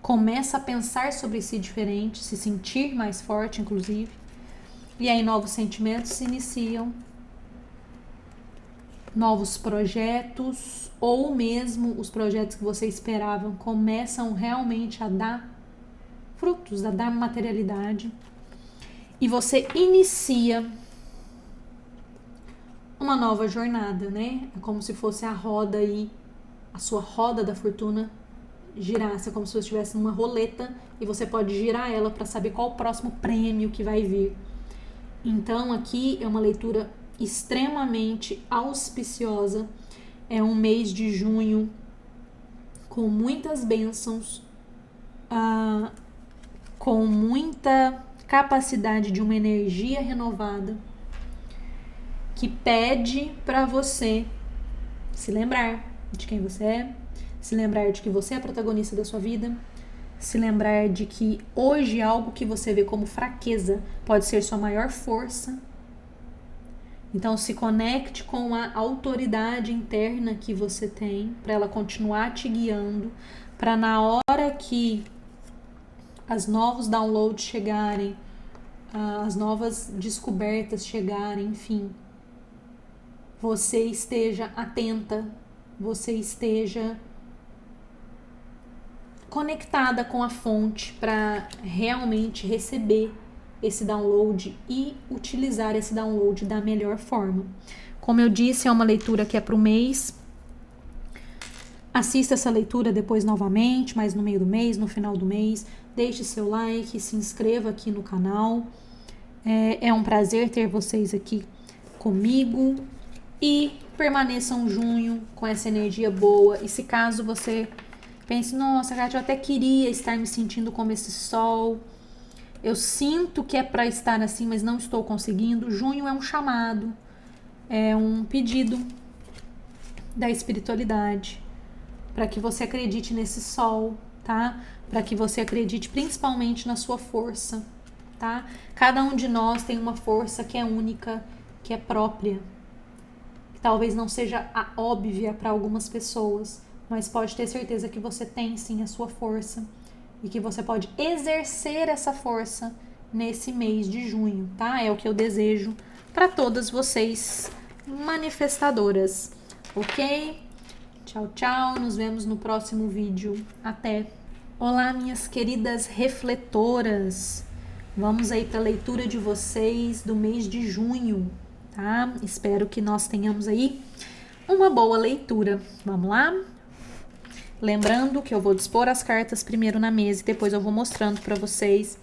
começa a pensar sobre si diferente, se sentir mais forte, inclusive. E aí novos sentimentos se iniciam, novos projetos, ou mesmo os projetos que você esperava começam realmente a dar frutos, a dar materialidade. E você inicia uma nova jornada, né? É como se fosse a roda aí, a sua roda da fortuna girasse, é como se você estivesse numa roleta e você pode girar ela para saber qual o próximo prêmio que vai vir. Então aqui é uma leitura extremamente auspiciosa, é um mês de junho com muitas bênçãos, com muita capacidade de uma energia renovada. que pede para você se lembrar de quem você é, se lembrar de que você é a protagonista da sua vida, se lembrar de que hoje algo que você vê como fraqueza pode ser sua maior força. Então se conecte com a autoridade interna que você tem, para ela continuar te guiando, para na hora que as novos downloads chegarem, as novas descobertas chegarem, enfim, você esteja atenta, você esteja conectada com a fonte para realmente receber esse download e utilizar esse download da melhor forma. Como eu disse, é uma leitura que é para o mês. Assista essa leitura depois novamente, mais no meio do mês, no final do mês. Deixe seu like, se inscreva aqui no canal. É um prazer ter vocês aqui comigo. E permaneçam junho com essa energia boa. E se caso você pense, nossa, Kátia, eu até queria estar me sentindo como esse sol. Eu sinto que é para estar assim, mas não estou conseguindo. Junho é um chamado, é um pedido da espiritualidade para que você acredite nesse sol, tá? Para que você acredite principalmente na sua força, tá? Cada um de nós tem uma força que é única, que é própria. Que talvez não seja a óbvia para algumas pessoas, mas pode ter certeza que você tem sim a sua força e que você pode exercer essa força nesse mês de junho, tá? É o que eu desejo para todas vocês manifestadoras, ok? Tchau, tchau, nos vemos no próximo vídeo. Até! Olá, minhas queridas refletoras! Vamos aí para a leitura de vocês do mês de junho, tá? Espero que nós tenhamos aí uma boa leitura. Vamos lá? Lembrando que eu vou dispor as cartas primeiro na mesa e depois eu vou mostrando para vocês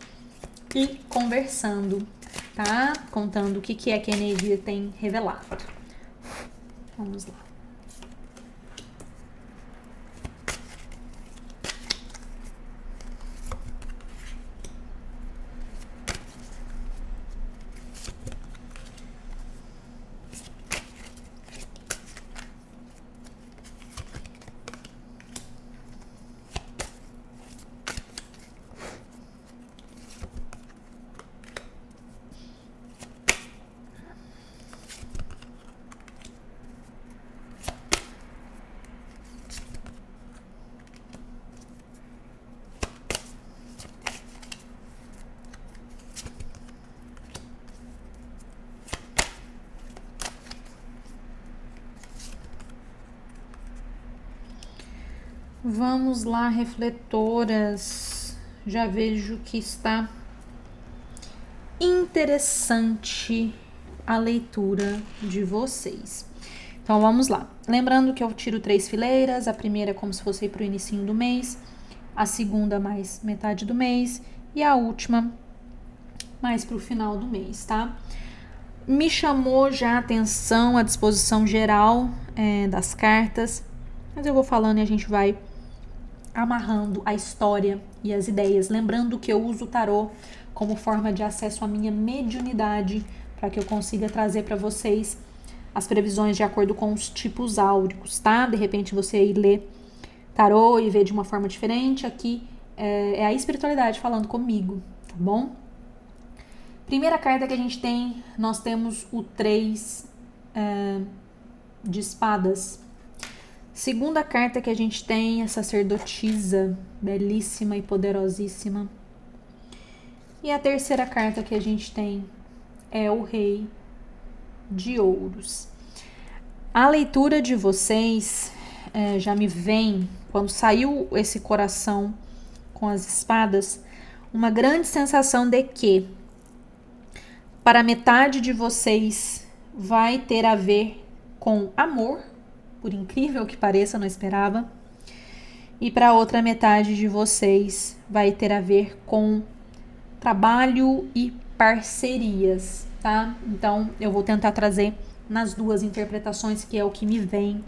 e conversando, tá? Contando o que é que a energia tem revelado. Vamos lá. Vamos lá, refletoras. Já vejo que está interessante a leitura de vocês. Então vamos lá. Lembrando que eu tiro 3 fileiras. A primeira é como se fosse para o inicinho do mês, a segunda mais metade do mês e a última mais para o final do mês, tá? Me chamou já a atenção a disposição geral das cartas, mas eu vou falando e a gente vai amarrando a história e as ideias. Lembrando que eu uso o tarô como forma de acesso à minha mediunidade, para que eu consiga trazer para vocês as previsões de acordo com os tipos áuricos, tá? De repente você aí lê tarô e vê de uma forma diferente. Aqui é a espiritualidade falando comigo, tá bom? Primeira carta que a gente tem, nós temos o 3 de espadas. Segunda carta que a gente tem, a sacerdotisa, belíssima e poderosíssima. E a terceira carta que a gente tem é o rei de ouros. A leitura de vocês já me vem, quando saiu esse coração com as espadas, uma grande sensação de que para metade de vocês vai ter a ver com amor, por incrível que pareça, não esperava. E para outra metade de vocês vai ter a ver com trabalho e parcerias, tá? Então eu vou tentar trazer nas duas interpretações, que é o que me vem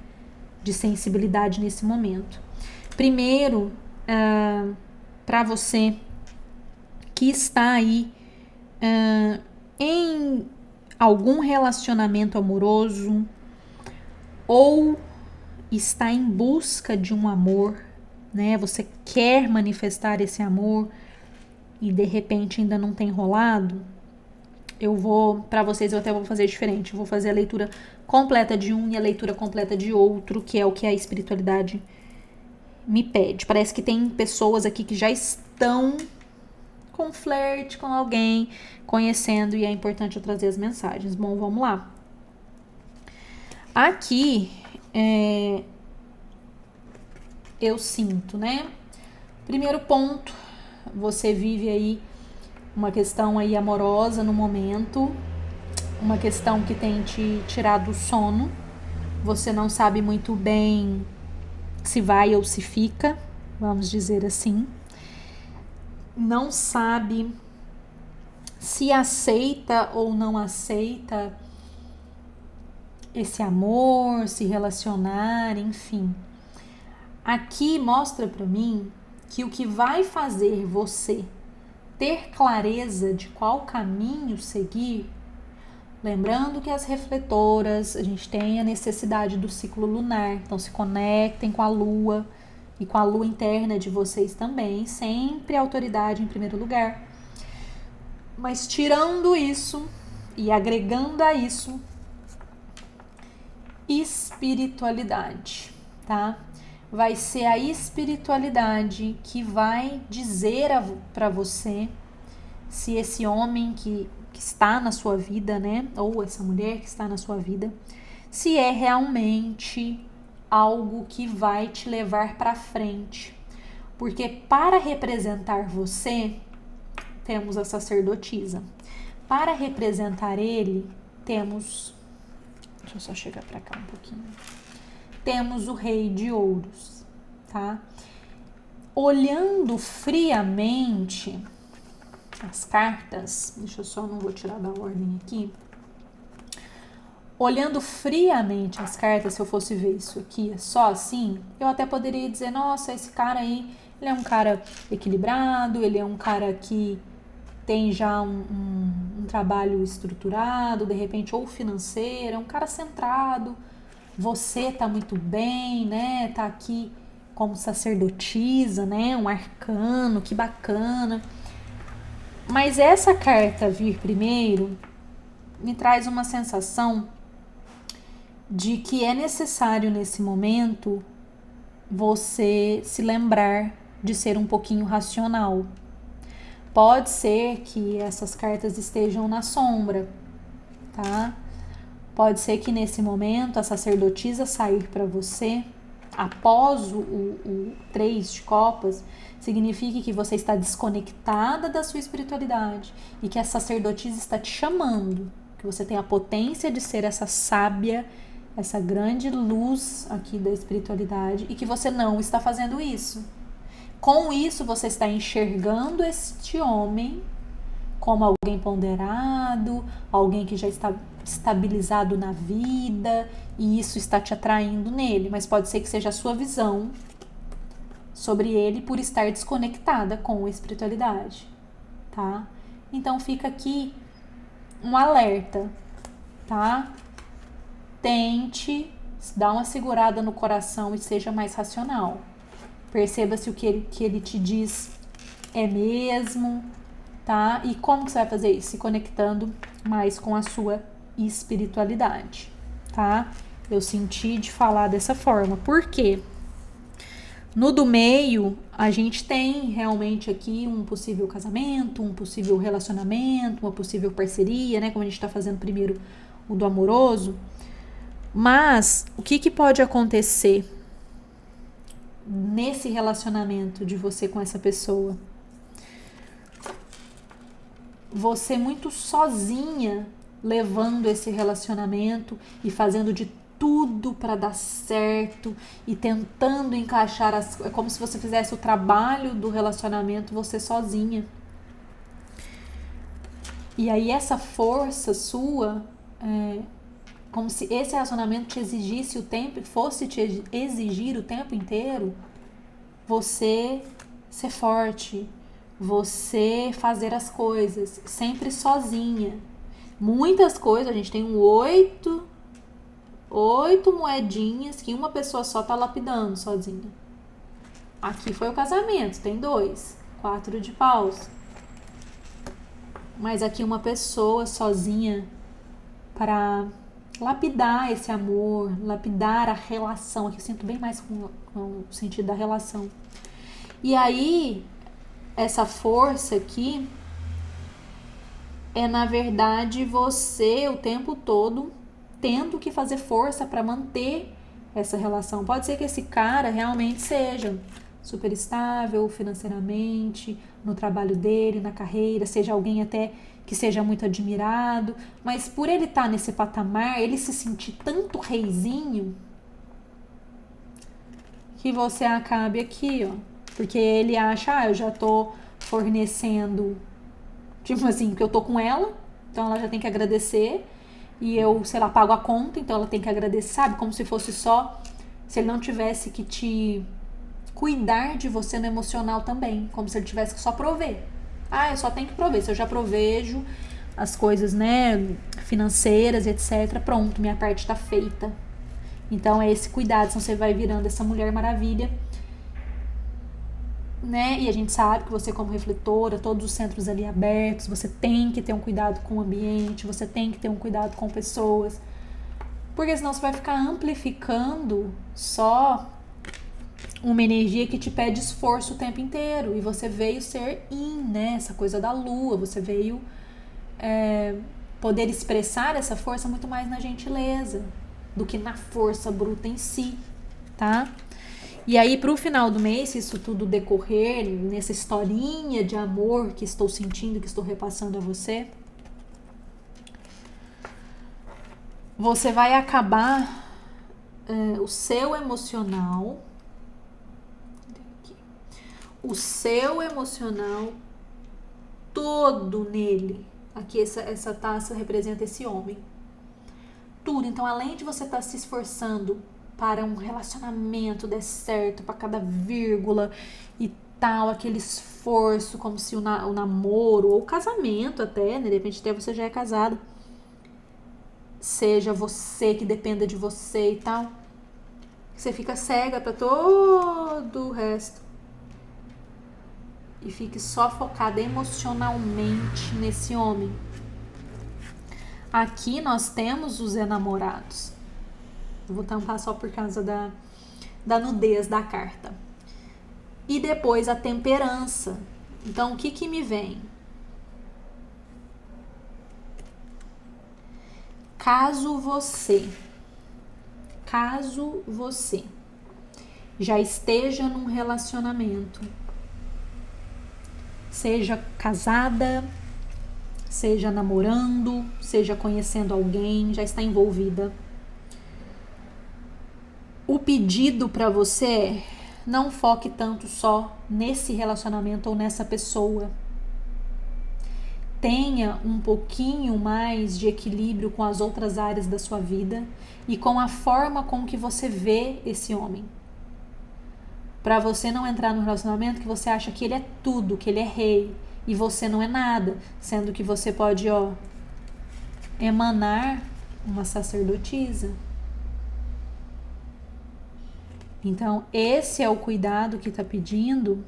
de sensibilidade nesse momento. Primeiro, para você que está aí em algum relacionamento amoroso ou está em busca de um amor, né? Você quer manifestar esse amor e de repente ainda não tem rolado. Para vocês eu até vou fazer diferente. Eu vou fazer a leitura completa de um e a leitura completa de outro, que é o que a espiritualidade me pede. Parece que tem pessoas aqui que já estão com flerte com alguém, conhecendo, e é importante eu trazer as mensagens. Bom, vamos lá. Aqui, eu sinto, né? Primeiro ponto, você vive aí uma questão aí amorosa no momento, uma questão que tem te tirado o sono. Você não sabe muito bem se vai ou se fica, vamos dizer assim. Não sabe se aceita ou não aceita esse amor, se relacionar, enfim. Aqui mostra para mim que o que vai fazer você ter clareza de qual caminho seguir, lembrando que as refletoras, a gente tem a necessidade do ciclo lunar, então se conectem com a lua e com a lua interna de vocês também, sempre a autoridade em primeiro lugar. Mas tirando isso e agregando a isso, espiritualidade, tá? Vai ser a espiritualidade que vai dizer para você se esse homem que está na sua vida, né? Ou essa mulher que está na sua vida, se é realmente algo que vai te levar para frente. Porque para representar você, temos a sacerdotisa. Para representar ele, temos... Deixa eu só chegar para cá um pouquinho. Temos o rei de ouros, tá? Olhando friamente as cartas, não vou tirar da ordem aqui. Olhando friamente as cartas, se eu fosse ver isso aqui só assim, eu até poderia dizer, nossa, esse cara aí, ele é um cara equilibrado, ele é um cara que tem já um trabalho estruturado, de repente, ou financeiro, é um cara centrado, você tá muito bem, né? Tá aqui como sacerdotisa, né? Um arcano, que bacana. Mas essa carta vir primeiro me traz uma sensação de que é necessário nesse momento você se lembrar de ser um pouquinho racional. Pode ser que essas cartas estejam na sombra, tá? Pode ser que nesse momento a sacerdotisa sair para você após o 3 de copas, signifique que você está desconectada da sua espiritualidade e que a sacerdotisa está te chamando, que você tem a potência de ser essa sábia, essa grande luz aqui da espiritualidade e que você não está fazendo isso. Com isso, você está enxergando este homem como alguém ponderado, alguém que já está estabilizado na vida e isso está te atraindo nele, mas pode ser que seja a sua visão sobre ele por estar desconectada com a espiritualidade, tá? Então fica aqui um alerta, tá? Tente dar uma segurada no coração e seja mais racional. Perceba se o que ele te diz é mesmo, tá? E como que você vai fazer isso? Se conectando mais com a sua espiritualidade, tá? Eu senti de falar dessa forma. Por quê? No do meio, a gente tem realmente aqui um possível casamento, um possível relacionamento, uma possível parceria, né? Como a gente tá fazendo primeiro o do amoroso. Mas, o que pode acontecer nesse relacionamento de você com essa pessoa? Você muito sozinha levando esse relacionamento e fazendo de tudo para dar certo e tentando encaixar é como se você fizesse o trabalho do relacionamento você sozinha. E aí essa força sua, como se esse relacionamento te exigisse o tempo, fosse te exigir o tempo inteiro, você ser forte, você fazer as coisas sempre sozinha. muitas coisas. A gente tem 8 moedinhas que uma pessoa só tá lapidando sozinha. Aqui foi o casamento, tem 2, 4 de paus. Mas aqui uma pessoa sozinha para lapidar esse amor, lapidar a relação. Aqui eu sinto bem mais com o sentido da relação. E aí, essa força aqui é, na verdade, você o tempo todo tendo que fazer força para manter essa relação. Pode ser que esse cara realmente seja super estável financeiramente, no trabalho dele, na carreira, seja alguém até que seja muito admirado, mas por ele estar nesse patamar, ele se sentir tanto reizinho, que você acabe aqui, ó. Porque ele acha, eu já tô fornecendo, tipo assim, que eu tô com ela, então ela já tem que agradecer, e eu, sei lá, pago a conta, então ela tem que agradecer, sabe? Como se fosse só, se ele não tivesse que te cuidar de você no emocional também, como se ele tivesse que só prover. Eu só tenho que prover, se eu já provejo as coisas, né, financeiras, etc, pronto, minha parte tá feita. Então é esse cuidado, senão você vai virando essa Mulher Maravilha, né? E a gente sabe que você, como refletora, todos os centros ali abertos, você tem que ter um cuidado com o ambiente, você tem que ter um cuidado com pessoas, porque senão você vai ficar amplificando só uma energia que te pede esforço o tempo inteiro. E você veio ser né? Essa coisa da lua, você veio poder expressar essa força muito mais na gentileza do que na força bruta em si, tá? E aí, pro final do mês, se isso tudo decorrer nessa historinha de amor que estou sentindo, que estou repassando a você, você vai acabar o seu emocional todo nele. Aqui essa taça representa esse homem. Tudo. Então, além de você estar se esforçando para um relacionamento der certo, para cada vírgula e tal, aquele esforço, como se o namoro ou o casamento até, né? De repente até você já é casado, seja você que dependa de você e tal, você fica cega para todo o resto e fique só focada emocionalmente nesse homem. Aqui nós temos os enamorados. Eu vou tampar só por causa da nudez da carta. E depois a temperança. Então, o que me vem? Caso você já esteja num relacionamento, seja casada, seja namorando, seja conhecendo alguém, já está envolvida, o pedido para você é: não foque tanto só nesse relacionamento ou nessa pessoa. Tenha um pouquinho mais de equilíbrio com as outras áreas da sua vida e com a forma com que você vê esse homem. Para você não entrar num relacionamento que você acha que ele é tudo, que ele é rei e você não é nada, sendo que você pode, emanar uma sacerdotisa. Então, esse é o cuidado que está pedindo,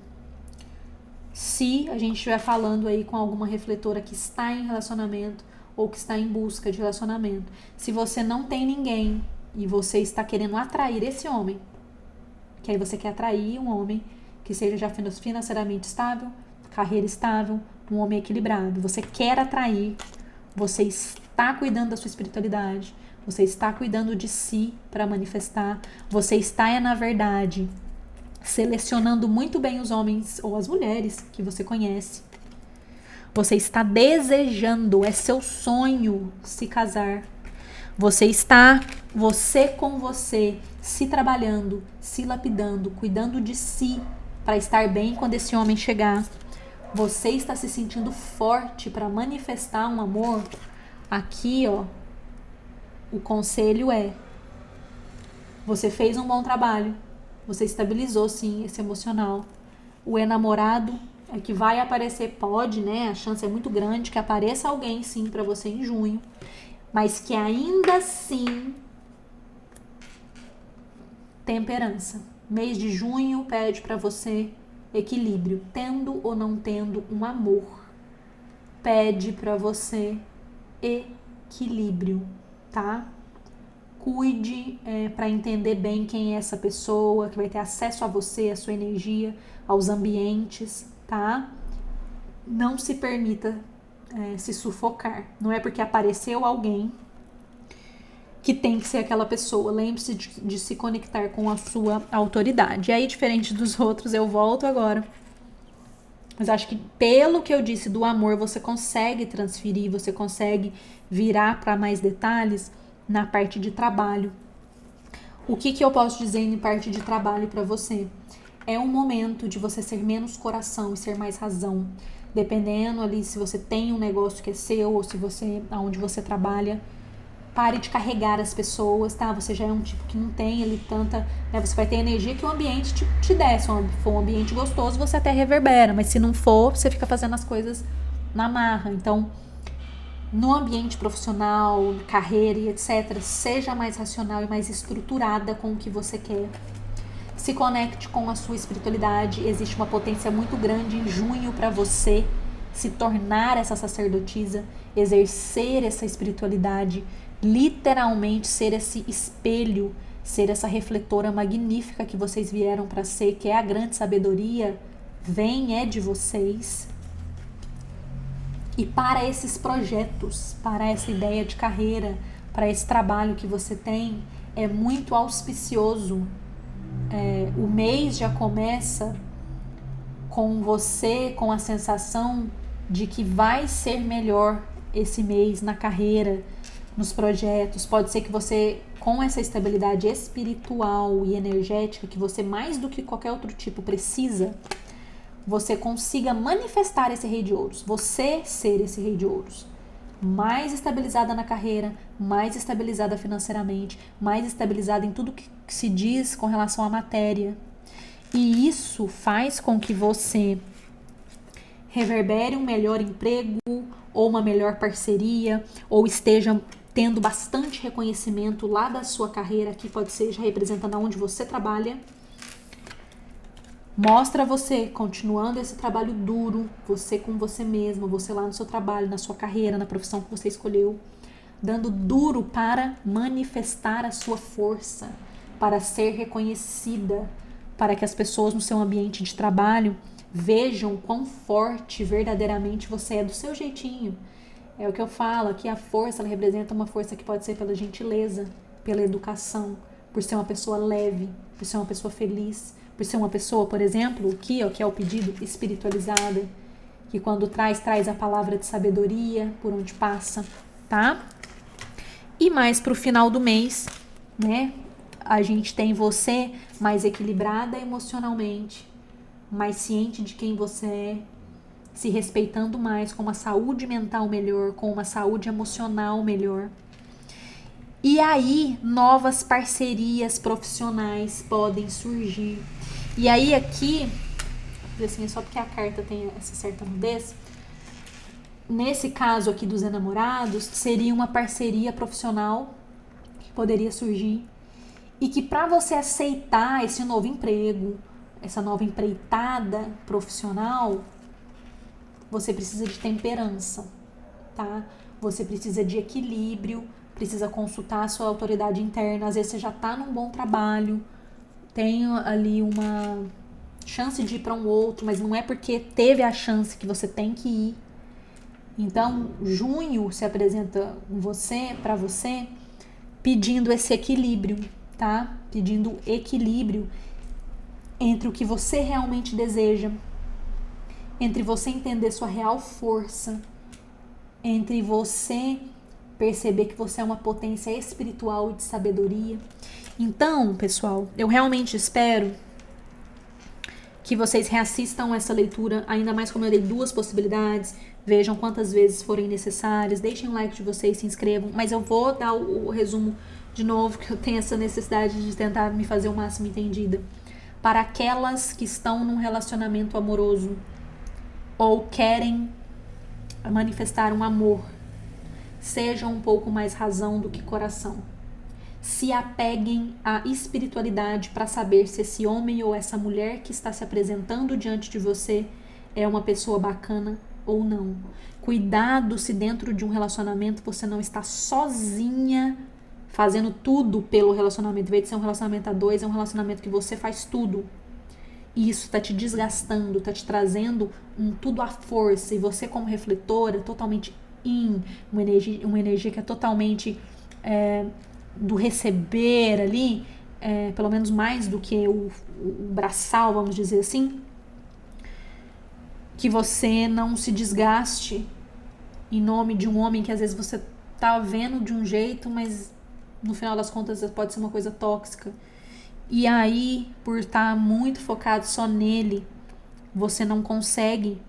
se a gente estiver falando aí com alguma refletora que está em relacionamento ou que está em busca de relacionamento. Se você não tem ninguém e você está querendo atrair esse homem, que aí você quer atrair um homem que seja já financeiramente estável, carreira estável, um homem equilibrado. Você quer atrair, você está cuidando da sua espiritualidade, você está cuidando de si para manifestar, você está, na verdade, selecionando muito bem os homens ou as mulheres que você conhece. Você está desejando, é seu sonho se casar. Você com você, se trabalhando, se lapidando, cuidando de si para estar bem quando esse homem chegar. Você está se sentindo forte para manifestar um amor. Aqui, o conselho é: você fez um bom trabalho, você estabilizou sim esse emocional. O enamorado é que vai aparecer, pode, né? A chance é muito grande que apareça alguém sim para você em junho, mas que ainda assim temperança. Mês de junho pede para você equilíbrio, tendo ou não tendo um amor. Pede para você equilíbrio, tá? Cuide para entender bem quem é essa pessoa, que vai ter acesso a você, a sua energia, aos ambientes, tá? Não se permita se sufocar. Não é porque apareceu alguém que tem que ser aquela pessoa. Lembre-se de se conectar com a sua autoridade. E aí, diferente dos outros, eu volto agora. Mas acho que pelo que eu disse do amor, você consegue transferir, você consegue virar para mais detalhes na parte de trabalho. O que eu posso dizer em parte de trabalho para você? É um momento de você ser menos coração e ser mais razão. Dependendo ali se você tem um negócio que é seu ou se você, aonde você trabalha, pare de carregar as pessoas, tá? Você já é um tipo que não tem ali tanta... Né? Você vai ter energia que o ambiente te der. Se for um ambiente gostoso, você até reverbera. Mas se não for, você fica fazendo as coisas na marra. Então, no ambiente profissional, carreira e etc., seja mais racional e mais estruturada com o que você quer. Se conecte com a sua espiritualidade. Existe uma potência muito grande em junho para você se tornar essa sacerdotisa, exercer essa espiritualidade, literalmente ser esse espelho, ser essa refletora magnífica que vocês vieram para ser, que é a grande sabedoria, é de vocês. E para esses projetos, para essa ideia de carreira, para esse trabalho que você tem, é muito auspicioso. O mês já começa com você, com a sensação de que vai ser melhor esse mês na carreira, nos projetos. Pode ser que você, com essa estabilidade espiritual e energética que você mais do que qualquer outro tipo precisa, você consiga manifestar esse rei de ouros, você ser esse rei de ouros, mais estabilizada na carreira, mais estabilizada financeiramente, mais estabilizada em tudo que se diz com relação à matéria. E isso faz com que você reverbere um melhor emprego, ou uma melhor parceria, ou esteja tendo bastante reconhecimento lá da sua carreira, que pode ser já representando onde você trabalha. Mostra você continuando esse trabalho duro, você com você mesma, você lá no seu trabalho, na sua carreira, na profissão que você escolheu, dando duro para manifestar a sua força, para ser reconhecida, para que as pessoas no seu ambiente de trabalho vejam quão forte verdadeiramente você é do seu jeitinho. É o que eu falo, aqui a força, ela representa uma força que pode ser pela gentileza, pela educação, por ser uma pessoa leve, por ser uma pessoa feliz, por ser uma pessoa, por exemplo, que é o pedido, espiritualizada, que quando traz a palavra de sabedoria por onde passa, tá? E mais pro final do mês, né? A gente tem você mais equilibrada emocionalmente, mais ciente de quem você é, se respeitando mais, com uma saúde mental melhor, com uma saúde emocional melhor. E aí, novas parcerias profissionais podem surgir. E aí aqui, assim, só porque a carta tem essa certa nudez, nesse caso aqui dos enamorados, seria uma parceria profissional que poderia surgir e que para você aceitar esse novo emprego, essa nova empreitada profissional, você precisa de temperança, tá? Você precisa de equilíbrio, precisa consultar a sua autoridade interna. Às vezes você já tá num bom trabalho, tem ali uma chance de ir para um outro, mas não é porque teve a chance que você tem que ir. Então, junho se apresenta para você, pedindo esse equilíbrio, tá? Pedindo equilíbrio entre o que você realmente deseja, entre você entender sua real força, entre você perceber que você é uma potência espiritual e de sabedoria. Então, pessoal, eu realmente espero que vocês reassistam essa leitura, ainda mais como eu dei 2 possibilidades, vejam quantas vezes forem necessárias, deixem o like de vocês, se inscrevam, mas eu vou dar o resumo de novo, que eu tenho essa necessidade de tentar me fazer o máximo entendida. Para aquelas que estão num relacionamento amoroso ou querem manifestar um amor, sejam um pouco mais razão do que coração. Se apeguem à espiritualidade para saber se esse homem ou essa mulher que está se apresentando diante de você é uma pessoa bacana ou não. Cuidado se dentro de um relacionamento você não está sozinha fazendo tudo pelo relacionamento. Em vez de ser um relacionamento a dois, é um relacionamento que você faz tudo. E isso está te desgastando, está te trazendo um tudo à força. E você, como refletora, totalmente uma energia que é totalmente do receber ali, pelo menos mais do que o braçal, vamos dizer assim, que você não se desgaste em nome de um homem que às vezes você tá vendo de um jeito, mas no final das contas pode ser uma coisa tóxica. E aí, por estar muito focado só nele, você não consegue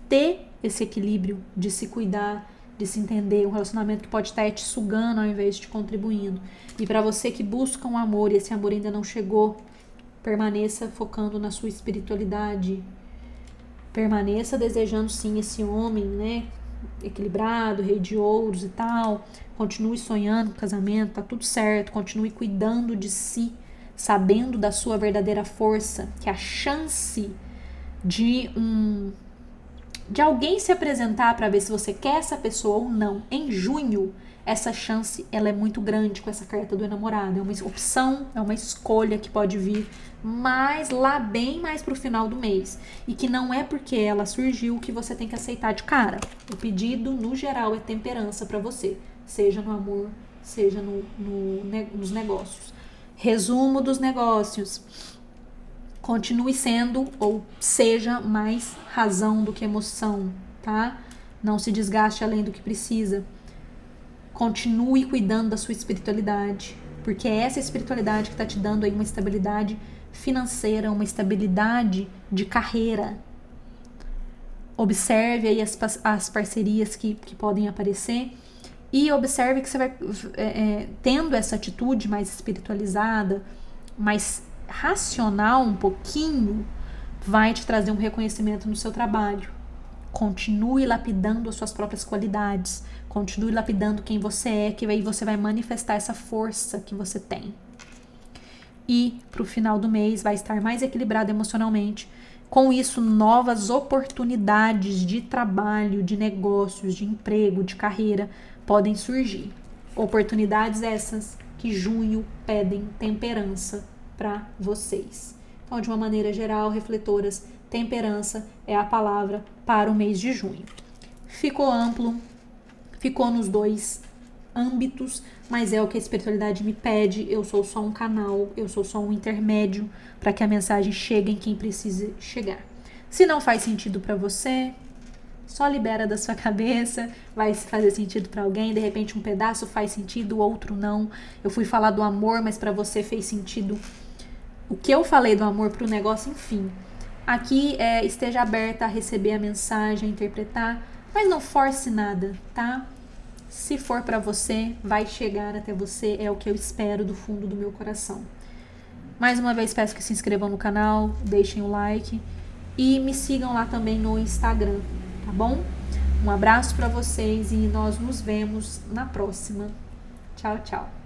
ter esse equilíbrio de se cuidar, de se entender, um relacionamento que pode estar te sugando ao invés de te contribuindo. E para você que busca um amor e esse amor ainda não chegou, permaneça focando na sua espiritualidade, permaneça desejando sim esse homem, né, equilibrado, rei de ouros e tal, continue sonhando com casamento, tá tudo certo, continue cuidando de si, sabendo da sua verdadeira força, que a chance de alguém se apresentar para ver se você quer essa pessoa ou não em junho, essa chance ela é muito grande com essa carta do enamorado. É uma opção, é uma escolha que pode vir mais lá bem mais pro final do mês. E que não é porque ela surgiu que você tem que aceitar de cara. O pedido, no geral, é temperança para você. Seja no amor, seja nos negócios. Resumo dos negócios. Continue sendo ou seja mais razão do que emoção, tá? Não se desgaste além do que precisa. Continue cuidando da sua espiritualidade, porque é essa espiritualidade que está te dando aí uma estabilidade financeira, uma estabilidade de carreira. Observe aí as parcerias que podem aparecer e observe que você vai tendo essa atitude mais espiritualizada, mais racional um pouquinho, vai te trazer um reconhecimento no seu trabalho. Continue lapidando as suas próprias qualidades, continue lapidando quem você é, que aí você vai manifestar essa força que você tem. E pro final do mês vai estar mais equilibrado emocionalmente. Com isso, novas oportunidades de trabalho, de negócios, de emprego, de carreira podem surgir. Oportunidades essas que junho pedem temperança para vocês. Então, de uma maneira geral, refletoras, temperança é a palavra para o mês de junho. Ficou amplo, ficou nos dois âmbitos, mas é o que a espiritualidade me pede. Eu sou só um canal, eu sou só um intermédio para que a mensagem chegue em quem precisa chegar. Se não faz sentido para você, só libera da sua cabeça, vai fazer sentido para alguém, de repente um pedaço faz sentido, o outro não. Eu fui falar do amor, mas para você fez sentido o que eu falei do amor para o negócio, enfim. Aqui esteja aberta a receber a mensagem, a interpretar, mas não force nada, tá? Se for para você, vai chegar até você, é o que eu espero do fundo do meu coração. Mais uma vez peço que se inscrevam no canal, deixem o like e me sigam lá também no Instagram, tá bom? Um abraço para vocês e nós nos vemos na próxima. Tchau, tchau.